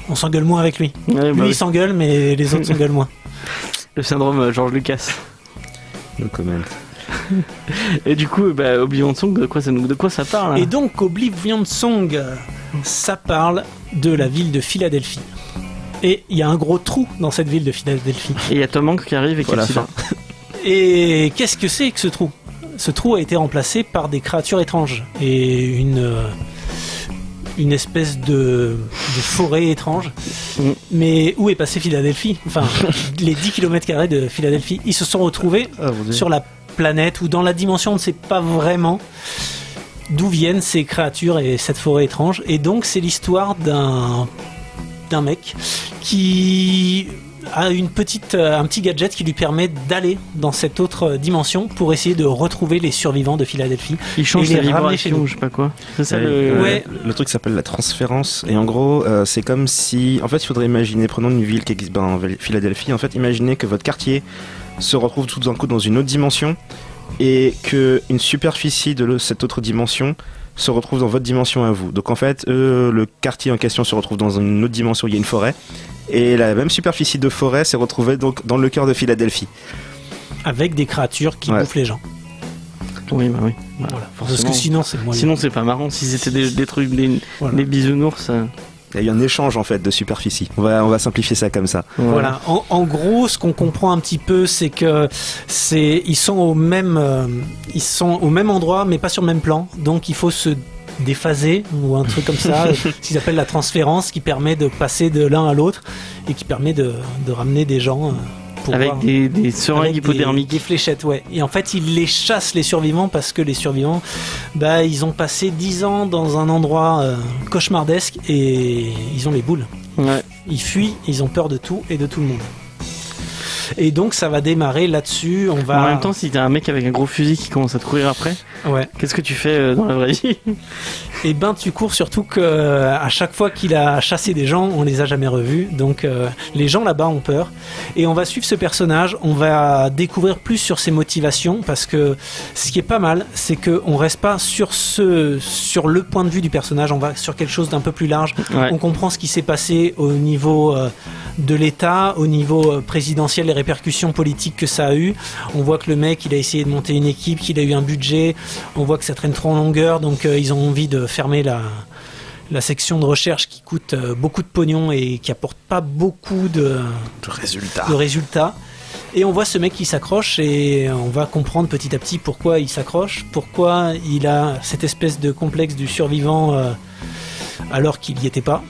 on s'engueule moins avec lui. Ouais, lui il s'engueule, mais les autres s'engueulent moins. Le syndrome George Lucas. No comment. Et du coup, Oblivion Song, de quoi ça parle, hein? Et donc, Oblivion Song, ça parle de la ville de Philadelphie. Et il y a un gros trou dans cette ville de Philadelphie. Et il y a Tom Hanks qui arrive et qui fin. Et qu'est-ce que c'est que ce trou ? Ce trou a été remplacé par des créatures étranges et une espèce de forêt étrange. Mais où est passé Philadelphie ? Enfin, les 10 km² de Philadelphie, ils se sont retrouvés sur la planète ou dans la dimension, on ne sait pas vraiment d'où viennent ces créatures et cette forêt étrange. Et donc, c'est l'histoire d'un mec qui a un petit gadget qui lui permet d'aller dans cette autre dimension pour essayer de retrouver les survivants de Philadelphie. Il change les vibrations, je sais pas quoi. C'est ça le truc s'appelle la transférence. Et en gros, c'est comme si... En fait, il faudrait imaginer, prenons une ville qui existe en Philadelphie. En fait, imaginez que votre quartier se retrouve tout d'un coup dans une autre dimension et qu'une superficie de cette autre dimension se retrouve dans votre dimension à vous. Donc en fait, le quartier en question se retrouve dans une autre dimension, il y a une forêt, et la même superficie de forêt s'est retrouvée donc dans le cœur de Philadelphie. Avec des créatures qui bouffent les gens. Oui, oui. Voilà. Parce que sinon, c'est moyen. Sinon, c'est pas marrant. Si c'était des trucs, des bisounours... Il y a eu un échange en fait de superficie. On va simplifier ça comme ça. Ouais. Voilà. En gros, ce qu'on comprend un petit peu, c'est que ils sont au même endroit, mais pas sur le même plan. Donc, il faut se déphaser ou un truc comme ça, ce qu'ils appellent la transférence, qui permet de passer de l'un à l'autre et qui permet de ramener des gens. Avec des seringues hypodermiques. Des fléchettes, ouais. Et en fait, ils les chassent, les survivants, parce que les survivants, ils ont passé 10 ans dans un endroit cauchemardesque et ils ont les boules. Ouais. Ils fuient, ils ont peur de tout et de tout le monde. Et donc, ça va démarrer là-dessus. En même temps, si t'as un mec avec un gros fusil qui commence à te courir après, qu'est-ce que tu fais dans la vraie vie ? Eh ben, tu cours, surtout qu'à chaque fois qu'il a chassé des gens, on les a jamais revus. Donc, les gens là-bas ont peur. Et on va suivre ce personnage. On va découvrir plus sur ses motivations, parce que ce qui est pas mal, c'est qu'on reste pas sur le point de vue du personnage. On va sur quelque chose d'un peu plus large. Ouais. On comprend ce qui s'est passé au niveau de l'État, au niveau présidentiel, les répercussions politiques que ça a eu. On voit que le mec, il a essayé de monter une équipe, qu'il a eu un budget. On voit que ça traîne trop en longueur, donc ils ont envie de fermer la section de recherche qui coûte beaucoup de pognon et qui apporte pas beaucoup de résultats. Et on voit ce mec qui s'accroche et on va comprendre petit à petit pourquoi il s'accroche, pourquoi il a cette espèce de complexe du survivant alors qu'il n'y était pas.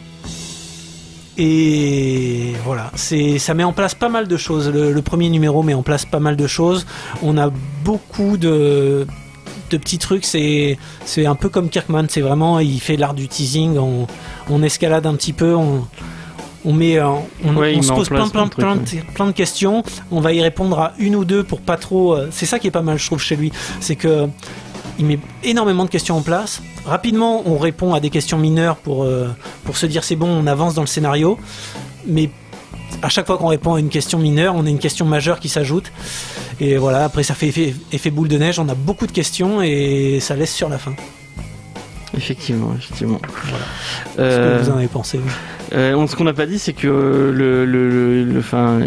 Et voilà, ça met en place pas mal de choses. Le premier numéro met en place pas mal de choses. On a beaucoup de petits trucs. C'est un peu comme Kirkman. C'est vraiment, il fait l'art du teasing. On escalade un petit peu. On se pose plein de questions. On va y répondre à une ou deux pour pas trop. C'est ça qui est pas mal, je trouve, chez lui. C'est que il met énormément de questions en place. Rapidement, on répond à des questions mineures pour se dire c'est bon, on avance dans le scénario. Mais à chaque fois qu'on répond à une question mineure, on a une question majeure qui s'ajoute. Et voilà, après ça fait effet boule de neige. On a beaucoup de questions et ça laisse sur la fin. Effectivement. Voilà. Ce que vous en avez pensé. Ce qu'on n'a pas dit, c'est que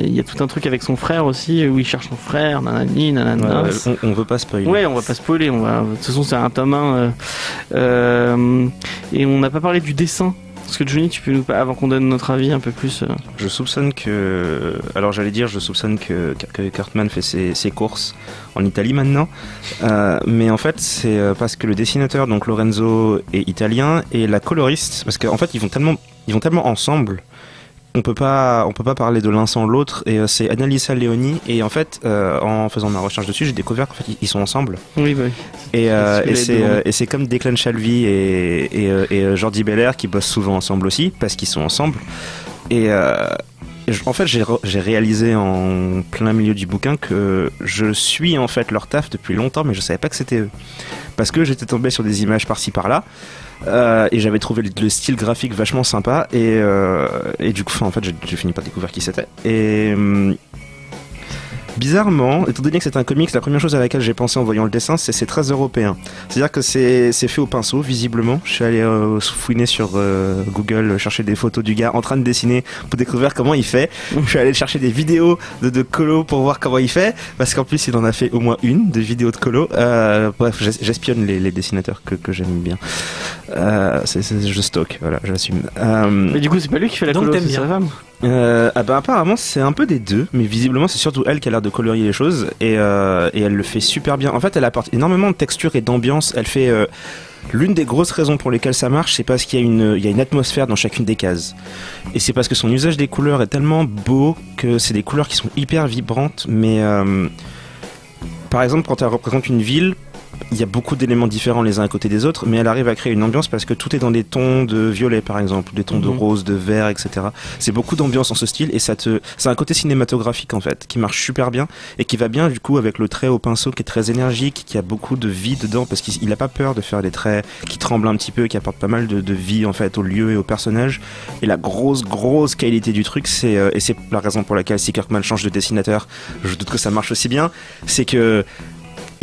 il y a tout un truc avec son frère aussi, où il cherche son frère, nanani, nanana. On veut pas spoiler. Ouais, on va pas spoiler. De toute façon, c'est un tome 1. Et on n'a pas parlé du dessin. Parce que Johnny, tu peux nous avant qu'on donne notre avis un peu plus. Je soupçonne que Kirkman fait ses courses en Italie maintenant, mais en fait c'est parce que le dessinateur, donc Lorenzo, est italien et la coloriste, parce qu'en fait ils vont tellement ensemble. On peut pas parler de l'un sans l'autre, et c'est Annalisa Leoni, et en fait en faisant ma recherche dessus, j'ai découvert qu'en fait ils sont ensemble. Oui, bah oui. Et c'est comme Declan Shalvey et Jordi Belair qui bossent souvent ensemble aussi parce qu'ils sont ensemble. En fait, j'ai réalisé en plein milieu du bouquin que je suis en fait leur taf depuis longtemps, mais je savais pas que c'était eux, parce que j'étais tombé sur des images par-ci par-là. Et j'avais trouvé le style graphique vachement sympa, et du coup en fait j'ai fini par découvrir qui c'était. Et bizarrement, étant donné que c'est un comics, la première chose à laquelle j'ai pensé en voyant le dessin, c'est très européen. C'est-à-dire que c'est fait au pinceau, visiblement. Je suis allé fouiner sur Google, chercher des photos du gars en train de dessiner pour découvrir comment il fait. Je suis allé chercher des vidéos de Colo pour voir comment il fait, parce qu'en plus il en a fait au moins une de vidéos de Colo. Bref, j'espionne les dessinateurs que j'aime bien. Je stocke, voilà, j'assume. Mais du coup, c'est pas lui qui fait la colo, c'est sa femme. Apparemment c'est un peu des deux, mais visiblement c'est surtout elle qui a l'air de colorier les choses et elle le fait super bien. En fait, elle apporte énormément de texture et d'ambiance. Elle fait l'une des grosses raisons pour lesquelles ça marche, c'est parce qu'il y a une atmosphère dans chacune des cases. Et c'est parce que son usage des couleurs est tellement beau que c'est des couleurs qui sont hyper vibrantes. Mais par exemple, quand elle représente une ville, il y a beaucoup d'éléments différents les uns à côté des autres, mais elle arrive à créer une ambiance parce que tout est dans des tons de violet par exemple, des tons de rose, de vert, etc. C'est beaucoup d'ambiance en ce style et c'est un côté cinématographique en fait, qui marche super bien et qui va bien du coup avec le trait au pinceau qui est très énergique, qui a beaucoup de vie dedans parce qu'il a pas peur de faire des traits qui tremblent un petit peu, qui apportent pas mal de vie en fait au lieu et au personnage. Et la grosse qualité du truc, et c'est la raison pour laquelle si Kirkman change de dessinateur, je doute que ça marche aussi bien, c'est que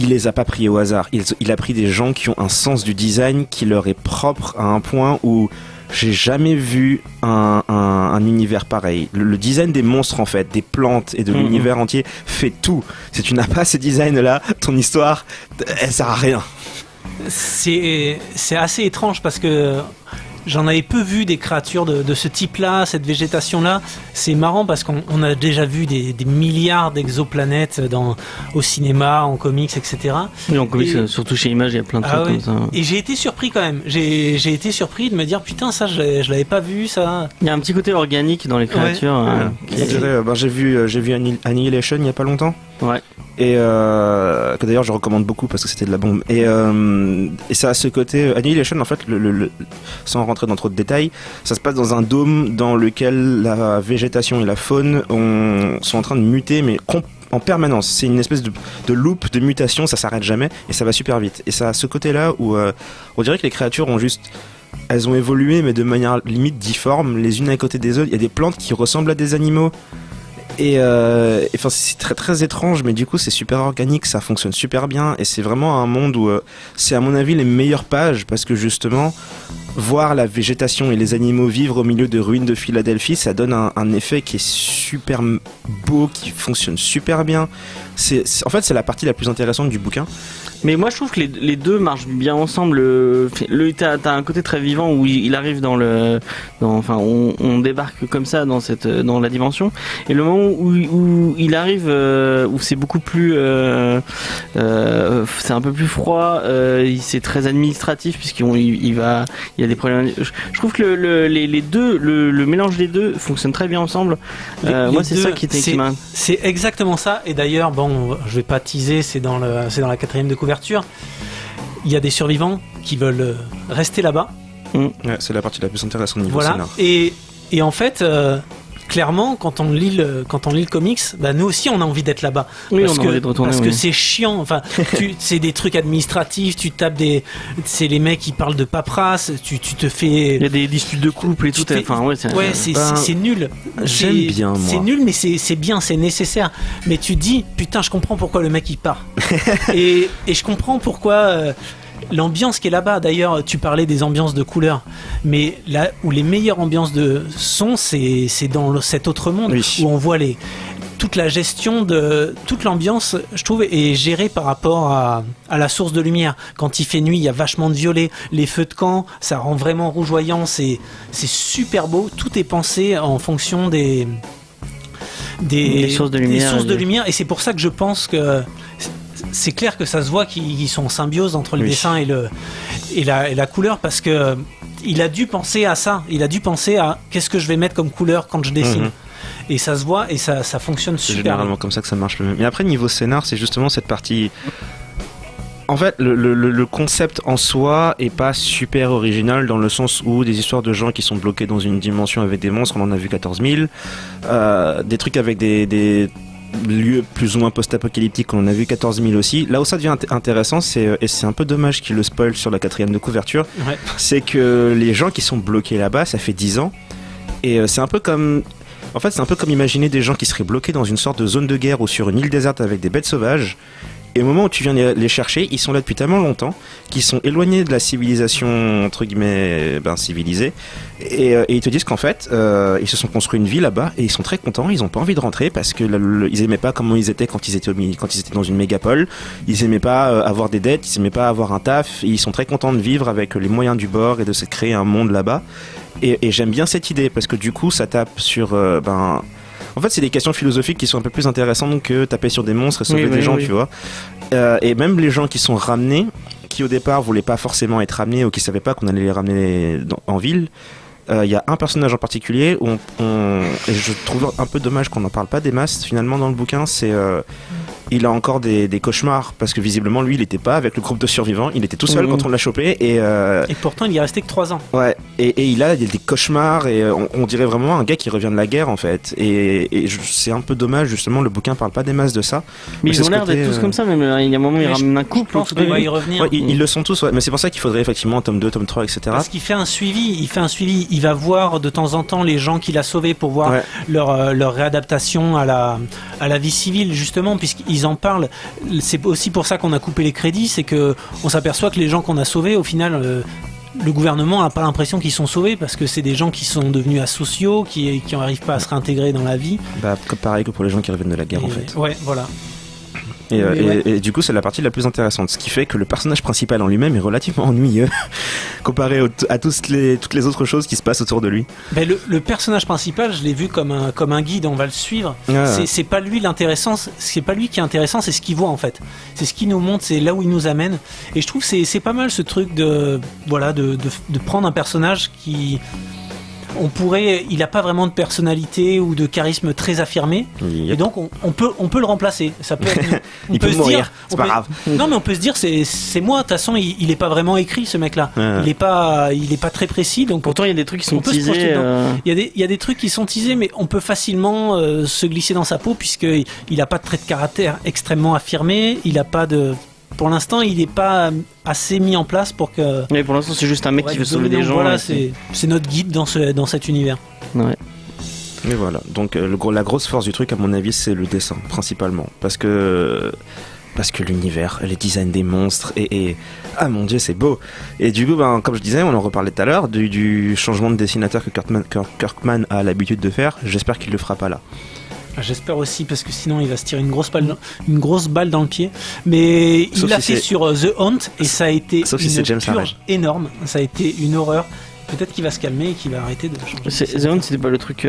il les a pas pris au hasard. Il a pris des gens qui ont un sens du design qui leur est propre à un point où j'ai jamais vu un univers pareil. Le design des monstres en fait, des plantes et de l'univers entier fait tout. Si tu n'as pas ce design là, ton histoire, elle sert à rien. C'est assez étrange parce que j'en avais peu vu des créatures de ce type-là, cette végétation-là. C'est marrant parce qu'on a déjà vu des milliards d'exoplanètes au cinéma, en comics, etc. Oui, en comics, surtout chez Image, il y a plein de trucs comme ça. Et j'ai été surpris quand même. J'ai été surpris de me dire, putain, ça, je l'avais pas vu, ça. Il y a un petit côté organique dans les créatures. J'ai vu Annihilation il y a pas longtemps. Ouais. Et que d'ailleurs je recommande beaucoup parce que c'était de la bombe. Et ça a ce côté Annihilation en fait, sans rentrer dans trop de détails, ça se passe dans un dôme dans lequel la végétation et la faune sont en train de muter, mais en permanence. C'est une espèce de loop de mutation, ça s'arrête jamais et ça va super vite. Et ça a ce côté-là où on dirait que les créatures elles ont évolué, mais de manière limite difforme, les unes à côté des autres. Il y a des plantes qui ressemblent à des animaux. Et enfin, c'est très très étrange, mais du coup c'est super organique, ça fonctionne super bien et c'est vraiment un monde où c'est à mon avis les meilleures pages parce que justement voir la végétation et les animaux vivre au milieu de ruines de Philadelphie, ça donne un effet qui est super beau, qui fonctionne super bien. En fait c'est la partie la plus intéressante du bouquin. Mais moi je trouve que les deux marchent bien ensemble. T'as un côté très vivant où il arrive on débarque comme ça dans la dimension, et le moment où il arrive où c'est beaucoup plus c'est un peu plus froid, c'est très administratif puisqu'il y a des problèmes. Je trouve que le mélange des deux fonctionne très bien ensemble. Moi c'est ça qui m'a. C'est exactement ça. Et d'ailleurs je vais pas teaser, c'est dans la 4e de couverture. Il y a des survivants qui veulent rester là-bas. Ouais, c'est la partie la plus intéressante niveau scénar. Et en fait, clairement, quand on lit le comics, nous aussi on a envie d'être là-bas. Oui, on a envie de retourner. Parce que c'est chiant. Enfin, c'est des trucs administratifs. Tu tapes c'est les mecs qui parlent de paperasse. Tu te fais. Il y a des disputes de couple et tout. C'est nul. J'aime bien moi. C'est nul, mais c'est bien, c'est nécessaire. Mais tu te dis, putain, je comprends pourquoi le mec il part. et je comprends pourquoi. L'ambiance qui est là-bas, d'ailleurs, tu parlais des ambiances de couleurs, mais là où les meilleures ambiances de son, c'est dans cet autre monde où on voit toute la gestion de toute l'ambiance, je trouve, est gérée par rapport à la source de lumière. Quand il fait nuit, il y a vachement de violet, les feux de camp, ça rend vraiment rougeoyant, c'est super beau. Tout est pensé en fonction des sources de lumière, et c'est pour ça que je pense que c'est clair que ça se voit qu'ils sont en symbiose entre le dessin et la couleur, parce que il a dû penser à ça. Il a dû penser à qu'est-ce que je vais mettre comme couleur quand je dessine. Et ça se voit et ça fonctionne super. C'est généralement comme ça que ça marche le mieux. Mais après, niveau scénar, c'est justement cette partie. En fait, le concept en soi est pas super original dans le sens où des histoires de gens qui sont bloqués dans une dimension avec des monstres, on en a vu 14 000. Des trucs avec des lieux plus ou moins post-apocalyptiques, on en a vu 14 000 aussi. Là où ça devient intéressant, et c'est un peu dommage qu'il le spoil sur la 4e de couverture, c'est que les gens qui sont bloqués là-bas, ça fait 10 ans, et c'est un peu comme En fait, c'est un peu comme imaginer des gens qui seraient bloqués dans une sorte de zone de guerre ou sur une île déserte avec des bêtes sauvages. Et au moment où tu viens les chercher, ils sont là depuis tellement longtemps qu'ils sont éloignés de la civilisation, entre guillemets, civilisée. Et ils te disent qu'en fait, ils se sont construits une vie là-bas et ils sont très contents. Ils n'ont pas envie de rentrer parce que ils aimaient pas comment ils étaient quand ils étaient dans une mégapole. Ils aimaient pas avoir des dettes, ils aimaient pas avoir un taf. Et ils sont très contents de vivre avec les moyens du bord et de se créer un monde là-bas. Et j'aime bien cette idée parce que du coup, ça tape sur en fait, c'est des questions philosophiques qui sont un peu plus intéressantes que taper sur des monstres et sauver des gens, tu vois. Et même les gens qui sont ramenés, qui au départ voulaient pas forcément être ramenés ou qui savaient pas qu'on allait les ramener en ville, il y a un personnage en particulier où et je trouve un peu dommage qu'on n'en parle pas des masses finalement dans le bouquin, c'est il a encore des cauchemars parce que visiblement lui il était pas avec le groupe de survivants, il était tout seul quand on l'a chopé et pourtant il y est resté que 3 ans. Ouais, et il a des cauchemars et on dirait vraiment un gars qui revient de la guerre en fait et c'est un peu dommage justement, le bouquin parle pas des masses de ça. Mais ils ont l'air d'être tous comme ça, même il y a un moment il ramène un couple. Je pense qu'on va y revenir. Ouais, ils le sont tous, ouais. Mais c'est pour ça qu'il faudrait effectivement tome 2, tome 3, etc. Parce qu'il fait un suivi, il va voir de temps en temps les gens qu'il a sauvés pour voir leur réadaptation à la vie civile justement, puisqu'ils en parlent. C'est aussi pour ça qu'on a coupé les crédits, c'est que on s'aperçoit que les gens qu'on a sauvés au final le gouvernement n'a pas l'impression qu'ils sont sauvés parce que c'est des gens qui sont devenus asociaux, qui n'arrivent pas à se réintégrer dans la vie. Pareil que pour les gens qui reviennent de la guerre en fait. Ouais, voilà. Et du coup, c'est la partie la plus intéressante. Ce qui fait que le personnage principal en lui-même est relativement ennuyeux comparé à toutes les autres choses qui se passent autour de lui. Le personnage principal, je l'ai vu comme un guide, on va le suivre. C'est pas lui l'intéressant, c'est pas lui qui est intéressant, c'est ce qu'il voit en fait. C'est ce qu'il nous montre, c'est là où il nous amène. Et je trouve que c'est pas mal ce truc de prendre un personnage qui... il n'a pas vraiment de personnalité ou de charisme très affirmé, et donc on peut le remplacer. Ça peut être, il peut mourir, c'est pas grave. Non, mais on peut se dire c'est moi. De toute façon, il est pas vraiment écrit ce mec-là. Il est pas très précis. Donc pourtant, il y a des trucs qui sont teasés. Il y a des trucs qui sont teasés, mais on peut facilement se glisser dans sa peau puisqu'il a pas de trait de caractère extrêmement affirmé. Il a pas de Pour l'instant, il n'est pas assez mis en place pour que... Mais pour l'instant, c'est juste un mec qui veut sauver des gens. Voilà, c'est notre guide dans cet univers. Ouais. Mais voilà, donc la grosse force du truc, à mon avis, c'est le dessin, principalement. Parce que l'univers, les designs des monstres, et ah mon dieu, c'est beau. Et du coup, comme je disais, on en reparlait tout à l'heure, du changement de dessinateur que Kirkman a l'habitude de faire, j'espère qu'il le fera pas là. J'espère aussi, parce que sinon il va se tirer une grosse balle dans le pied. Mais il l'a fait sur The Hunt et ça a été une purge énorme. Ça a été une horreur. Peut-être qu'il va se calmer et qu'il va arrêter de changer. The Hunt, c'était pas le truc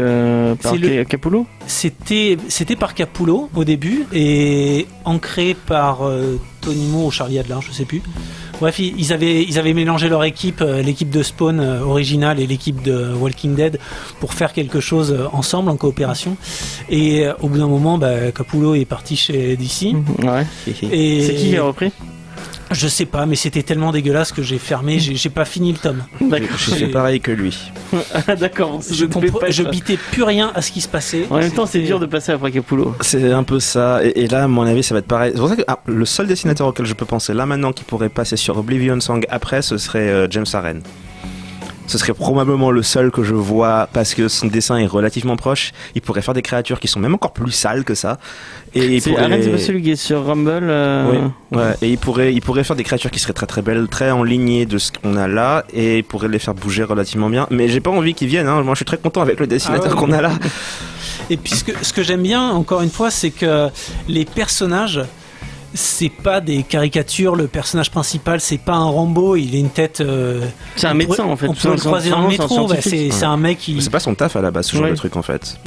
par Capullo ? C'était par Capullo au début et ancré par Tony Moore ou Charlie Adler, je sais plus. Bref, ils avaient mélangé leur équipe, l'équipe de Spawn originale et l'équipe de Walking Dead, pour faire quelque chose ensemble en coopération. Et au bout d'un moment, Capullo est parti chez DC. Ouais. Et c'est qui a repris ? Je sais pas, mais c'était tellement dégueulasse que j'ai fermé, j'ai pas fini le tome. J'ai fait pareil que lui. D'accord. Je bitais plus rien à ce qui se passait. En même temps, c'est dur de passer après Capullo. C'est un peu ça. Et là, à mon avis, ça va être pareil. C'est pour ça que le seul dessinateur auquel je peux penser là maintenant qui pourrait passer sur Oblivion Song après, ce serait James Aaron. Ce serait probablement le seul que je vois parce que son dessin est relativement proche. Il pourrait faire des créatures qui sont même encore plus sales que ça. Et c'est pas celui qui est sur Rumble. Oui. Ouais. Et il pourrait faire des créatures qui seraient très très belles, très en lignée de ce qu'on a là, et il pourrait les faire bouger relativement bien. Mais j'ai pas envie qu'ils viennent. Moi, je suis très content avec le dessinateur qu'on a là. Et puis ce que j'aime bien, encore une fois, c'est que les personnages, c'est pas des caricatures. Le personnage principal, c'est pas un Rambo, il a une tête. C'est un médecin en fait. On peut le croiser dans le métro. C'est un mec qui. C'est pas son taf à la base, ce genre de truc en fait.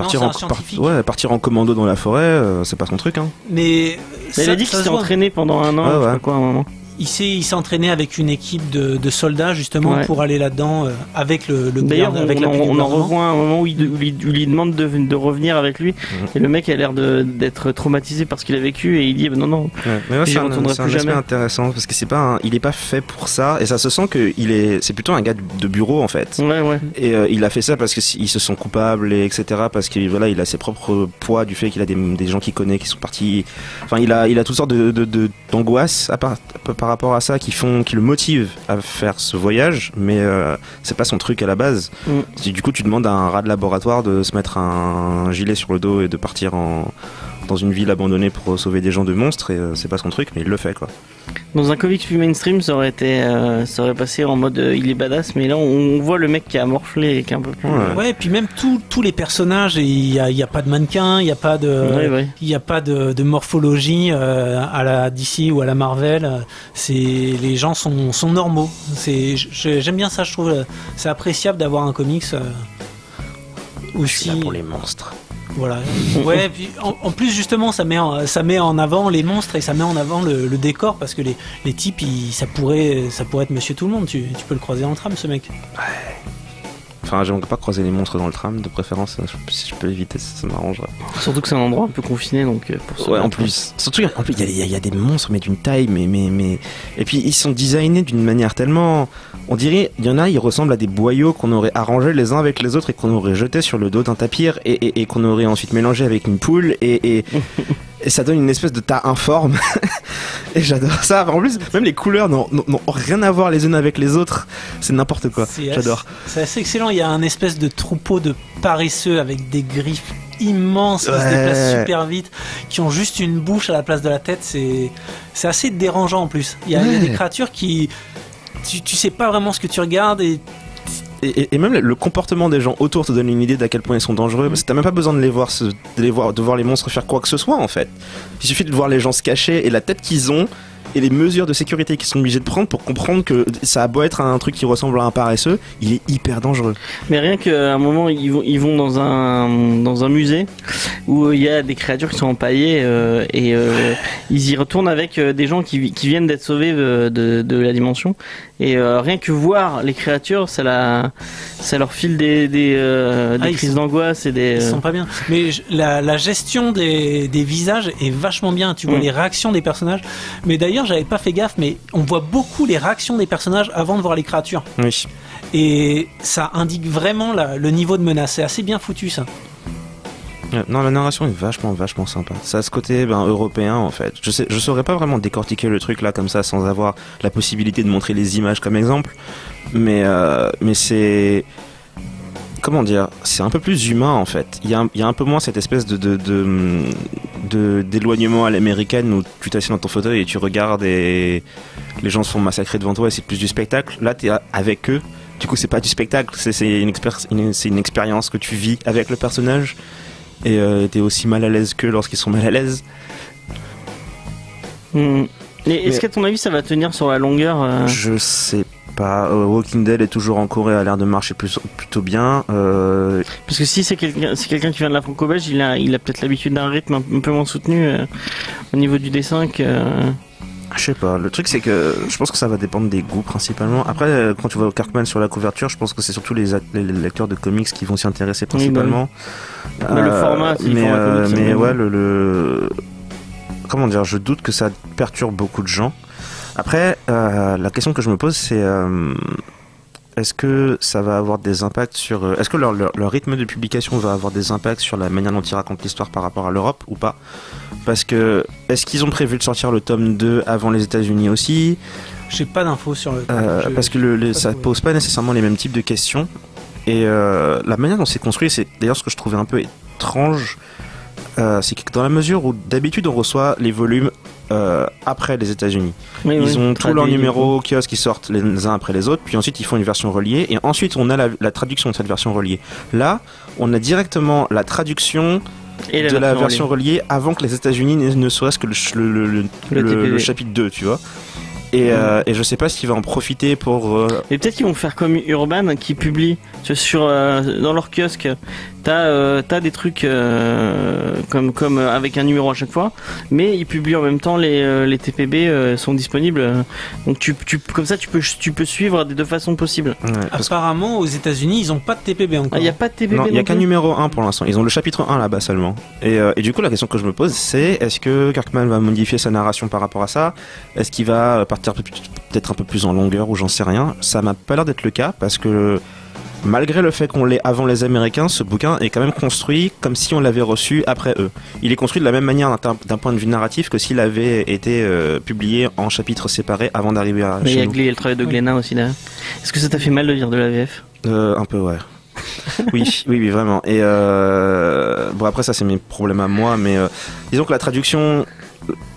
Partir en commando dans la forêt, c'est pas son truc. Mais il a dit qu'il s'est entraîné pendant un an. À un moment. Il s'est entraîné avec une équipe de soldats justement pour aller là-dedans avec le D'ailleurs, on en revoit un moment où il lui demande de revenir avec lui, et le mec a l'air d'être traumatisé par ce qu'il a vécu, et il dit non. Mais moi, c'est un aspect intéressant parce que il est pas fait pour ça, et ça se sent que c'est plutôt un gars de bureau en fait. Ouais. Et il a fait ça parce qu'ils se sont coupables, et etc. Parce qu'il il a ses propres poids du fait qu'il a des gens qu'il connaît qui sont partis. Enfin, il a toutes sortes d'angoisses par rapport à ça qui le motivent à faire ce voyage, mais c'est pas son truc à la base. Du coup, tu demandes à un rat de laboratoire de se mettre un gilet sur le dos et de partir dans une ville abandonnée pour sauver des gens de monstres, et c'est pas son truc, mais il le fait, quoi. Dans un comics plus mainstream, ça aurait passé en mode il est badass, mais là on voit le mec qui a morflé et qui est un peu plus. Ouais, et puis même tous les personnages, il y a pas de mannequin, il y a pas de morphologie à la DC ou à la Marvel. Les gens sont normaux. J'aime bien ça, je trouve. C'est appréciable d'avoir un comics aussi. Je suis là pour les monstres. Voilà. Ouais, puis en plus justement ça met en avant les monstres et ça met en avant le décor, parce que les types ça pourrait être Monsieur Tout le Monde. Tu peux le croiser dans le tram, ce mec. Ouais. Enfin, j'aimerais pas croiser les monstres dans le tram, de préférence. Si je peux éviter, ça m'arrangerait. Surtout que c'est un endroit un peu confiné, donc pour ouais, en plus. Surtout, il y a des monstres, mais d'une taille, mais. Et puis, ils sont designés d'une manière tellement. On dirait, il y en a, ils ressemblent à des boyaux qu'on aurait arrangés les uns avec les autres et qu'on aurait jetés sur le dos d'un tapir et qu'on aurait ensuite mélangé avec une poule et ça donne une espèce de tas informe. Et j'adore ça. En plus, même les couleurs n'ont rien à voir les unes avec les autres. C'est n'importe quoi. J'adore. C'est assez excellent. Il y a un espèce de troupeau de paresseux avec des griffes immenses qui se déplacent super vite, qui ont juste une bouche à la place de la tête. C'est assez dérangeant en plus. Il y a des créatures qui... Tu sais pas vraiment ce que tu regardes et même le comportement des gens autour te donne une idée d'à quel point ils sont dangereux, parce que t'as même pas besoin de voir les monstres faire quoi que ce soit en fait. Il suffit de voir les gens se cacher et la tête qu'ils ont et les mesures de sécurité qu'ils sont obligés de prendre pour comprendre que ça a beau être un truc qui ressemble à un paresseux, il est hyper dangereux. Mais rien qu'à un moment ils vont dans un musée où il y a des créatures qui sont empaillées et ils y retournent avec des gens qui viennent d'être sauvés de la dimension, et rien que voir les créatures ça leur file des crises d'angoisse et des... Ils sont pas bien. Mais la gestion des visages est vachement bien. Tu vois les réactions des personnages. Mais d'ailleurs, j'avais pas fait gaffe, mais on voit beaucoup les réactions des personnages avant de voir les créatures. Oui. Et ça indique vraiment le niveau de menace. C'est assez bien foutu, ça. Non, la narration est vachement sympa. Ça a ce côté européen en fait. Je saurais pas vraiment décortiquer le truc là comme ça sans avoir la possibilité de montrer les images comme exemple. Mais c'est... Comment dire, c'est un peu plus humain en fait. Il y a un peu moins cette espèce d'éloignement à l'américaine où tu t'assieds dans ton fauteuil et tu regardes et les gens se font massacrer devant toi et c'est plus du spectacle. Là t'es avec eux, du coup c'est pas du spectacle, c'est une expérience que tu vis avec le personnage et t'es aussi mal à l'aise qu'eux lorsqu'ils sont mal à l'aise. Et est-ce qu'à ton avis ça va tenir sur la longueur Je sais pas. Walking Dead est toujours en Corée, a l'air de marcher plutôt bien. Parce que si c'est quelqu'un qui vient de la franco-belge, il a peut-être l'habitude d'un rythme un peu moins soutenu au niveau du dessin que... Je sais pas, le truc c'est que je pense que ça va dépendre des goûts principalement. Après, quand tu vois Kirkman sur la couverture, je pense que c'est surtout les lecteurs de comics qui vont s'y intéresser principalement. Oui, bah, le format, mais ouais, comment dire, je doute que ça perturbe beaucoup de gens. Après, la question que je me pose, c'est est-ce que ça va avoir des impacts sur... Est-ce que leur rythme de publication va avoir des impacts sur la manière dont ils racontent l'histoire par rapport à l'Europe ou pas? Parce que, est-ce qu'ils ont prévu de sortir le tome 2 avant les États-Unis aussi? J'ai pas d'infos sur le... parce que ça pose pas nécessairement les mêmes types de questions. Et la manière dont c'est construit, c'est d'ailleurs ce que je trouvais un peu étrange. C'est que dans la mesure où d'habitude on reçoit les volumes après les États-Unis, ils ont tous leurs numéros kiosques qui sortent les uns après les autres, puis ensuite ils font une version reliée et ensuite on a la traduction de cette version reliée. Là, on a directement la traduction de la version reliée avant que les États-Unis ne soient que le chapitre 2, tu vois. Et je sais pas s'il va en profiter pour... Et peut-être qu'ils vont faire comme Urban qui publie dans leur kiosque. T'as des trucs comme avec un numéro à chaque fois, mais ils publient en même temps les TPB sont disponibles. Donc comme ça tu peux suivre des deux façons possibles. Ouais, apparemment aux États-Unis ils ont pas de TPB encore. Il y a pas de TPB. Non, il y a qu'un numéro 1 pour l'instant. Ils ont le chapitre 1 là-bas seulement. Et du coup la question que je me pose c'est est-ce que Kirkman va modifier sa narration par rapport à ça? Est-ce qu'il va partir peut-être un peu plus en longueur ou j'en sais rien? Ça m'a pas l'air d'être le cas parce que malgré le fait qu'on l'ait avant les Américains, ce bouquin est quand même construit comme si on l'avait reçu après eux. Il est construit de la même manière d'un point de vue narratif que s'il avait été publié en chapitres séparés avant d'arriver à Mais chez il nous. y a le travail de Glénat aussi là. Est-ce que ça t'a fait mal de lire de la VF? Un peu, ouais. oui, vraiment. Et bon, après, ça, c'est mes problèmes à moi, mais disons que la traduction,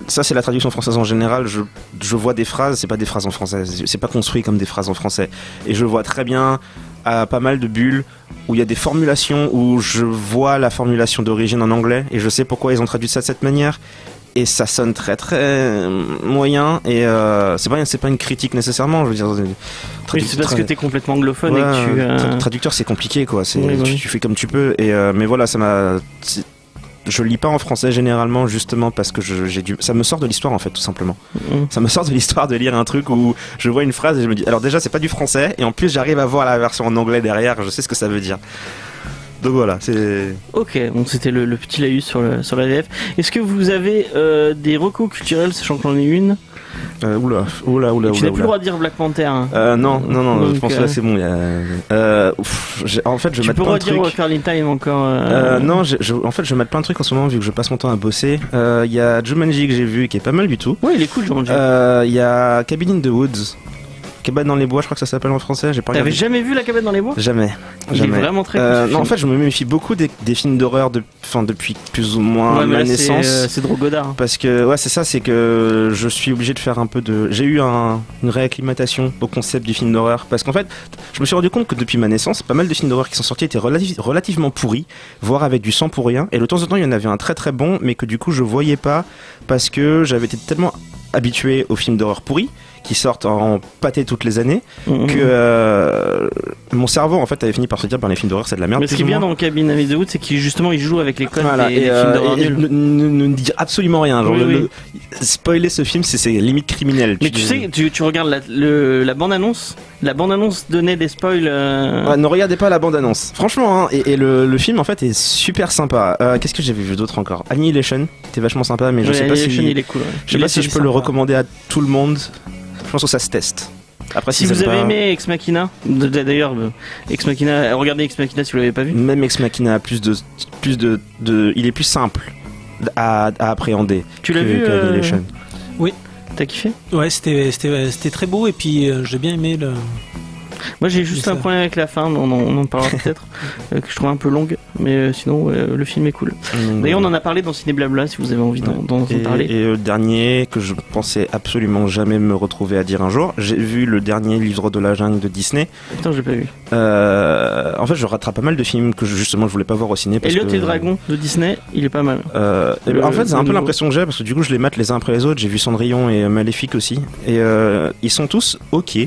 ça, c'est la traduction française en général. Je vois des phrases, c'est pas des phrases en français, c'est pas construit comme des phrases en français. Et je vois très bien à pas mal de bulles où il y a des formulations où je vois la formulation d'origine en anglais et je sais pourquoi ils ont traduit ça de cette manière. Et ça sonne très très moyen et c'est pas une critique nécessairement, je veux dire. Oui, c'est parce que t'es complètement anglophone ouais, et que tu... traducteur c'est compliqué quoi, Oui. tu fais comme tu peux et mais voilà, je lis pas en français généralement justement parce que ça me sort de l'histoire en fait tout simplement. Ça me sort de l'histoire de lire un truc où je vois une phrase et je me dis alors déjà c'est pas du français et en plus j'arrive à voir la version en anglais derrière, je sais ce que ça veut dire. Donc voilà, c'est... Ok, bon, c'était le petit laïus sur la VF. Est-ce que vous avez des recos culturels, sachant que j'en ai une? Oula. Tu n'as plus le droit de dire Black Panther. Hein. Non, donc, je pense que là c'est bon. En fait, je mets plein de trucs. Tu peux redire Curling Time encore Non, en fait, je mets plein de trucs en ce moment vu que je passe mon temps à bosser. Il y a Jumanji que j'ai vu qui est pas mal du tout. Oui, il est cool, Jumanji. Il y a Cabin in the Woods. Cabane dans les bois, je crois que ça s'appelle en français. T'avais jamais vu La Cabane dans les bois? Jamais. Il est vraiment très cool. Non, en fait, je me méfie beaucoup des films d'horreur depuis plus ou moins ma naissance. C'est Drew Goddard. Parce que, ouais, c'est ça, c'est que je suis obligé de faire un peu de. J'ai eu une réacclimatation au concept du film d'horreur. Parce qu'en fait, je me suis rendu compte que depuis ma naissance, pas mal de films d'horreur qui sont sortis étaient relativement pourris, voire avec du sang pour rien. Et de temps en temps, il y en avait un très très bon, mais que du coup, je voyais pas parce que j'avais été tellement habitué aux films d'horreur pourris qui sortent en pâté toutes les années que mon cerveau en fait avait fini par se dire les films d'horreur c'est de la merde. Mais ce qui est bien dans le Cabin in the Woods c'est qu'il justement il joue avec les codes des films d'horreur nuls. Ne dit absolument rien, genre spoiler ce film c'est limite criminel. Mais tu sais, tu regardes la bande-annonce. La bande-annonce donnait des spoils. Ouais, ne regardez pas la bande-annonce. Franchement, hein, et le film en fait est super sympa. Qu'est-ce que j'avais vu d'autre encore? Annihilation, c'était vachement sympa, mais je sais pas si il est cool. Je sais pas si je peux le recommander à tout le monde. Je pense que ça se teste. Après, si vous avez aimé Ex Machina, d'ailleurs, Ex Machina, regardez Ex Machina si vous l'avez pas vu. Même Ex Machina a plus de, il est plus simple à appréhender. Tu l'as vu Annihilation. Oui. T'as kiffé? Ouais, c'était très beau et puis j'ai bien aimé le. Moi j'ai juste un problème avec la fin, on en parlera peut-être, que je trouve un peu longue, mais sinon le film est cool. D'ailleurs on en a parlé dans Ciné Blabla si vous avez envie d'en parler. Et le dernier que je pensais absolument jamais me retrouver à dire un jour, j'ai vu le dernier Livre de la jungle de Disney. Putain j'ai pas vu. En fait je rattrape pas mal de films que justement je voulais pas voir au ciné. Elliot et le dragon de Disney, il est pas mal. En fait c'est un peu l'impression que j'ai parce que du coup je les mate les uns après les autres, j'ai vu Cendrillon et Maléfique aussi, et ils sont tous ok.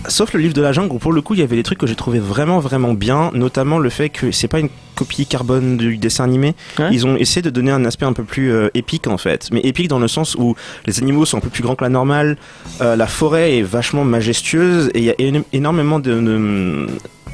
Sauf le Livre de la jungle où pour le coup il y avait des trucs que j'ai trouvé vraiment vraiment bien, notamment le fait que c'est pas une copie carbone du dessin animé. Ouais. Ils ont essayé de donner un aspect un peu plus épique en fait, mais épique dans le sens où les animaux sont un peu plus grands que la normale, la forêt est vachement majestueuse et il y a énormément de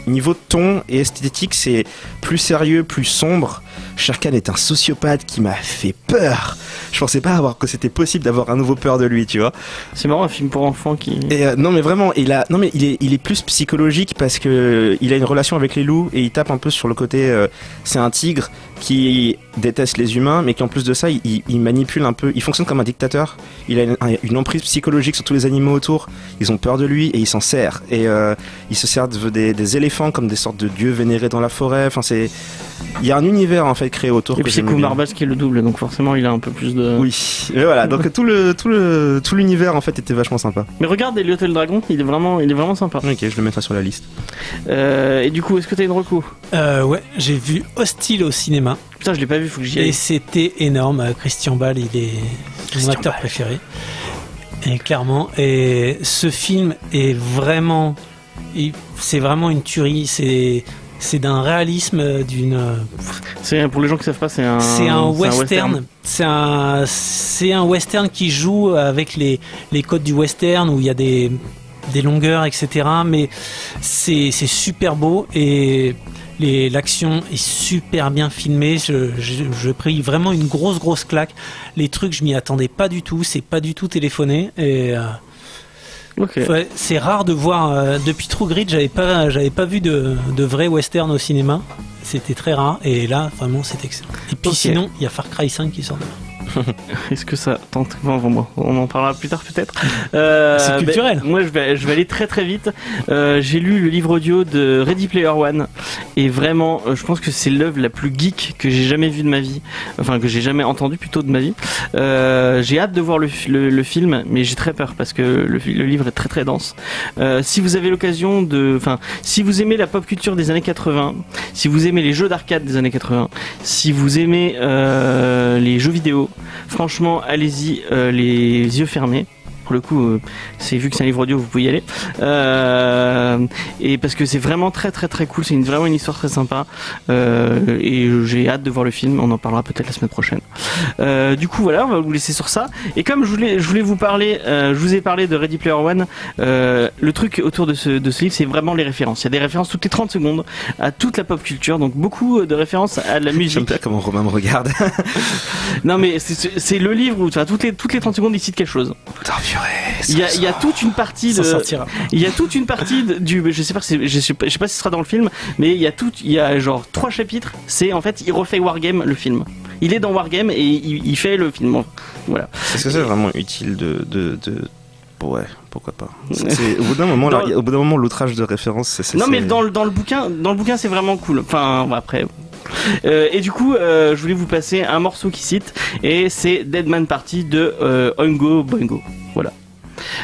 niveau de ton et esthétique, c'est plus sérieux, plus sombre. Shere Khan est un sociopathe qui m'a fait peur. Je pensais pas que c'était possible d'avoir à nouveau peur de lui, tu vois. C'est marrant, un film pour enfants qui... Et non mais vraiment, il est plus psychologique parce que il a une relation avec les loups et il tape un peu sur le côté c'est un tigre qui déteste les humains mais qui en plus de ça il manipule un peu, il fonctionne comme un dictateur. Il a une emprise psychologique sur tous les animaux autour. Ils ont peur de lui et il s'en sert. Et il se sert des éléphants comme des sortes de dieux vénérés dans la forêt. Enfin il y a un univers en fait créé autour. Et puis c'est Kumar Bas qui est le double, donc forcément il a un peu plus de... Oui, mais voilà, donc tout l'univers en fait était vachement sympa. Mais regarde Elliot et le dragon, il est vraiment sympa. Ok, je le mettrai sur la liste. Et du coup, est-ce que t'as une reco? Ouais, j'ai vu Hostile au cinéma. Putain, je l'ai pas vu, faut que j'y aille. Et c'était énorme, Christian Bale, il est mon acteur préféré. Et clairement, et ce film est vraiment... C'est vraiment une tuerie, c'est d'un réalisme, d'une... C'est, pour les gens qui savent pas, c'est un western. C'est un western qui joue avec les codes du western où il y a des longueurs, etc. Mais c'est super beau et l'action est super bien filmée. Je pris vraiment une grosse claque. Les trucs, je m'y attendais pas du tout. C'est pas du tout téléphoné. Et Ok. Ouais, c'est rare de voir. Depuis True Grit, j'avais pas vu de vrai western au cinéma. C'était très rare. Et là, vraiment, c'est excellent. Et puis sinon, il y a Far Cry 5 qui sort demain. Est-ce que ça tente? Bon, on en parlera plus tard peut-être. C'est culturel. Moi je vais aller très très vite. J'ai lu le livre audio de Ready Player One et vraiment je pense que c'est l'œuvre la plus geek que j'ai jamais vue de ma vie, enfin que j'ai jamais entendue plutôt de ma vie. J'ai hâte de voir le film, mais j'ai très peur parce que le livre est très très dense. Si vous avez l'occasion si vous aimez la pop culture des années 80, si vous aimez les jeux d'arcade des années 80, si vous aimez les jeux vidéo, franchement, allez-y les yeux fermés. Pour le coup, c'est vu que c'est un livre audio, vous pouvez y aller. Et parce que c'est vraiment très très très cool, c'est vraiment une histoire très sympa. Et j'ai hâte de voir le film. On en parlera peut-être la semaine prochaine. Du coup, voilà, on va vous laisser sur ça. Et comme je voulais vous parler, je vous ai parlé de Ready Player One. Le truc autour de ce livre, c'est vraiment les références. Il y a des références toutes les 30 secondes à toute la pop culture, donc beaucoup de références à la musique. J'aime bien comment Romain me regarde. Non, mais c'est le livre où toutes les 30 secondes il cite quelque chose. Il y a toute une partie du je sais pas si ce sera dans le film, mais il y a genre 3 chapitres, c'est en fait il refait Wargame le film. Il est dans Wargame et il fait le film. Voilà. Est-ce que c'est vraiment utile de ouais, pourquoi pas. Au bout d'un moment l'outrage de référence Non mais dans le bouquin c'est vraiment cool. Enfin après et du coup, je voulais vous passer un morceau qui cite, et c'est Dead Man Party de Oingo Boingo. Voilà.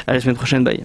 À la semaine prochaine, bye.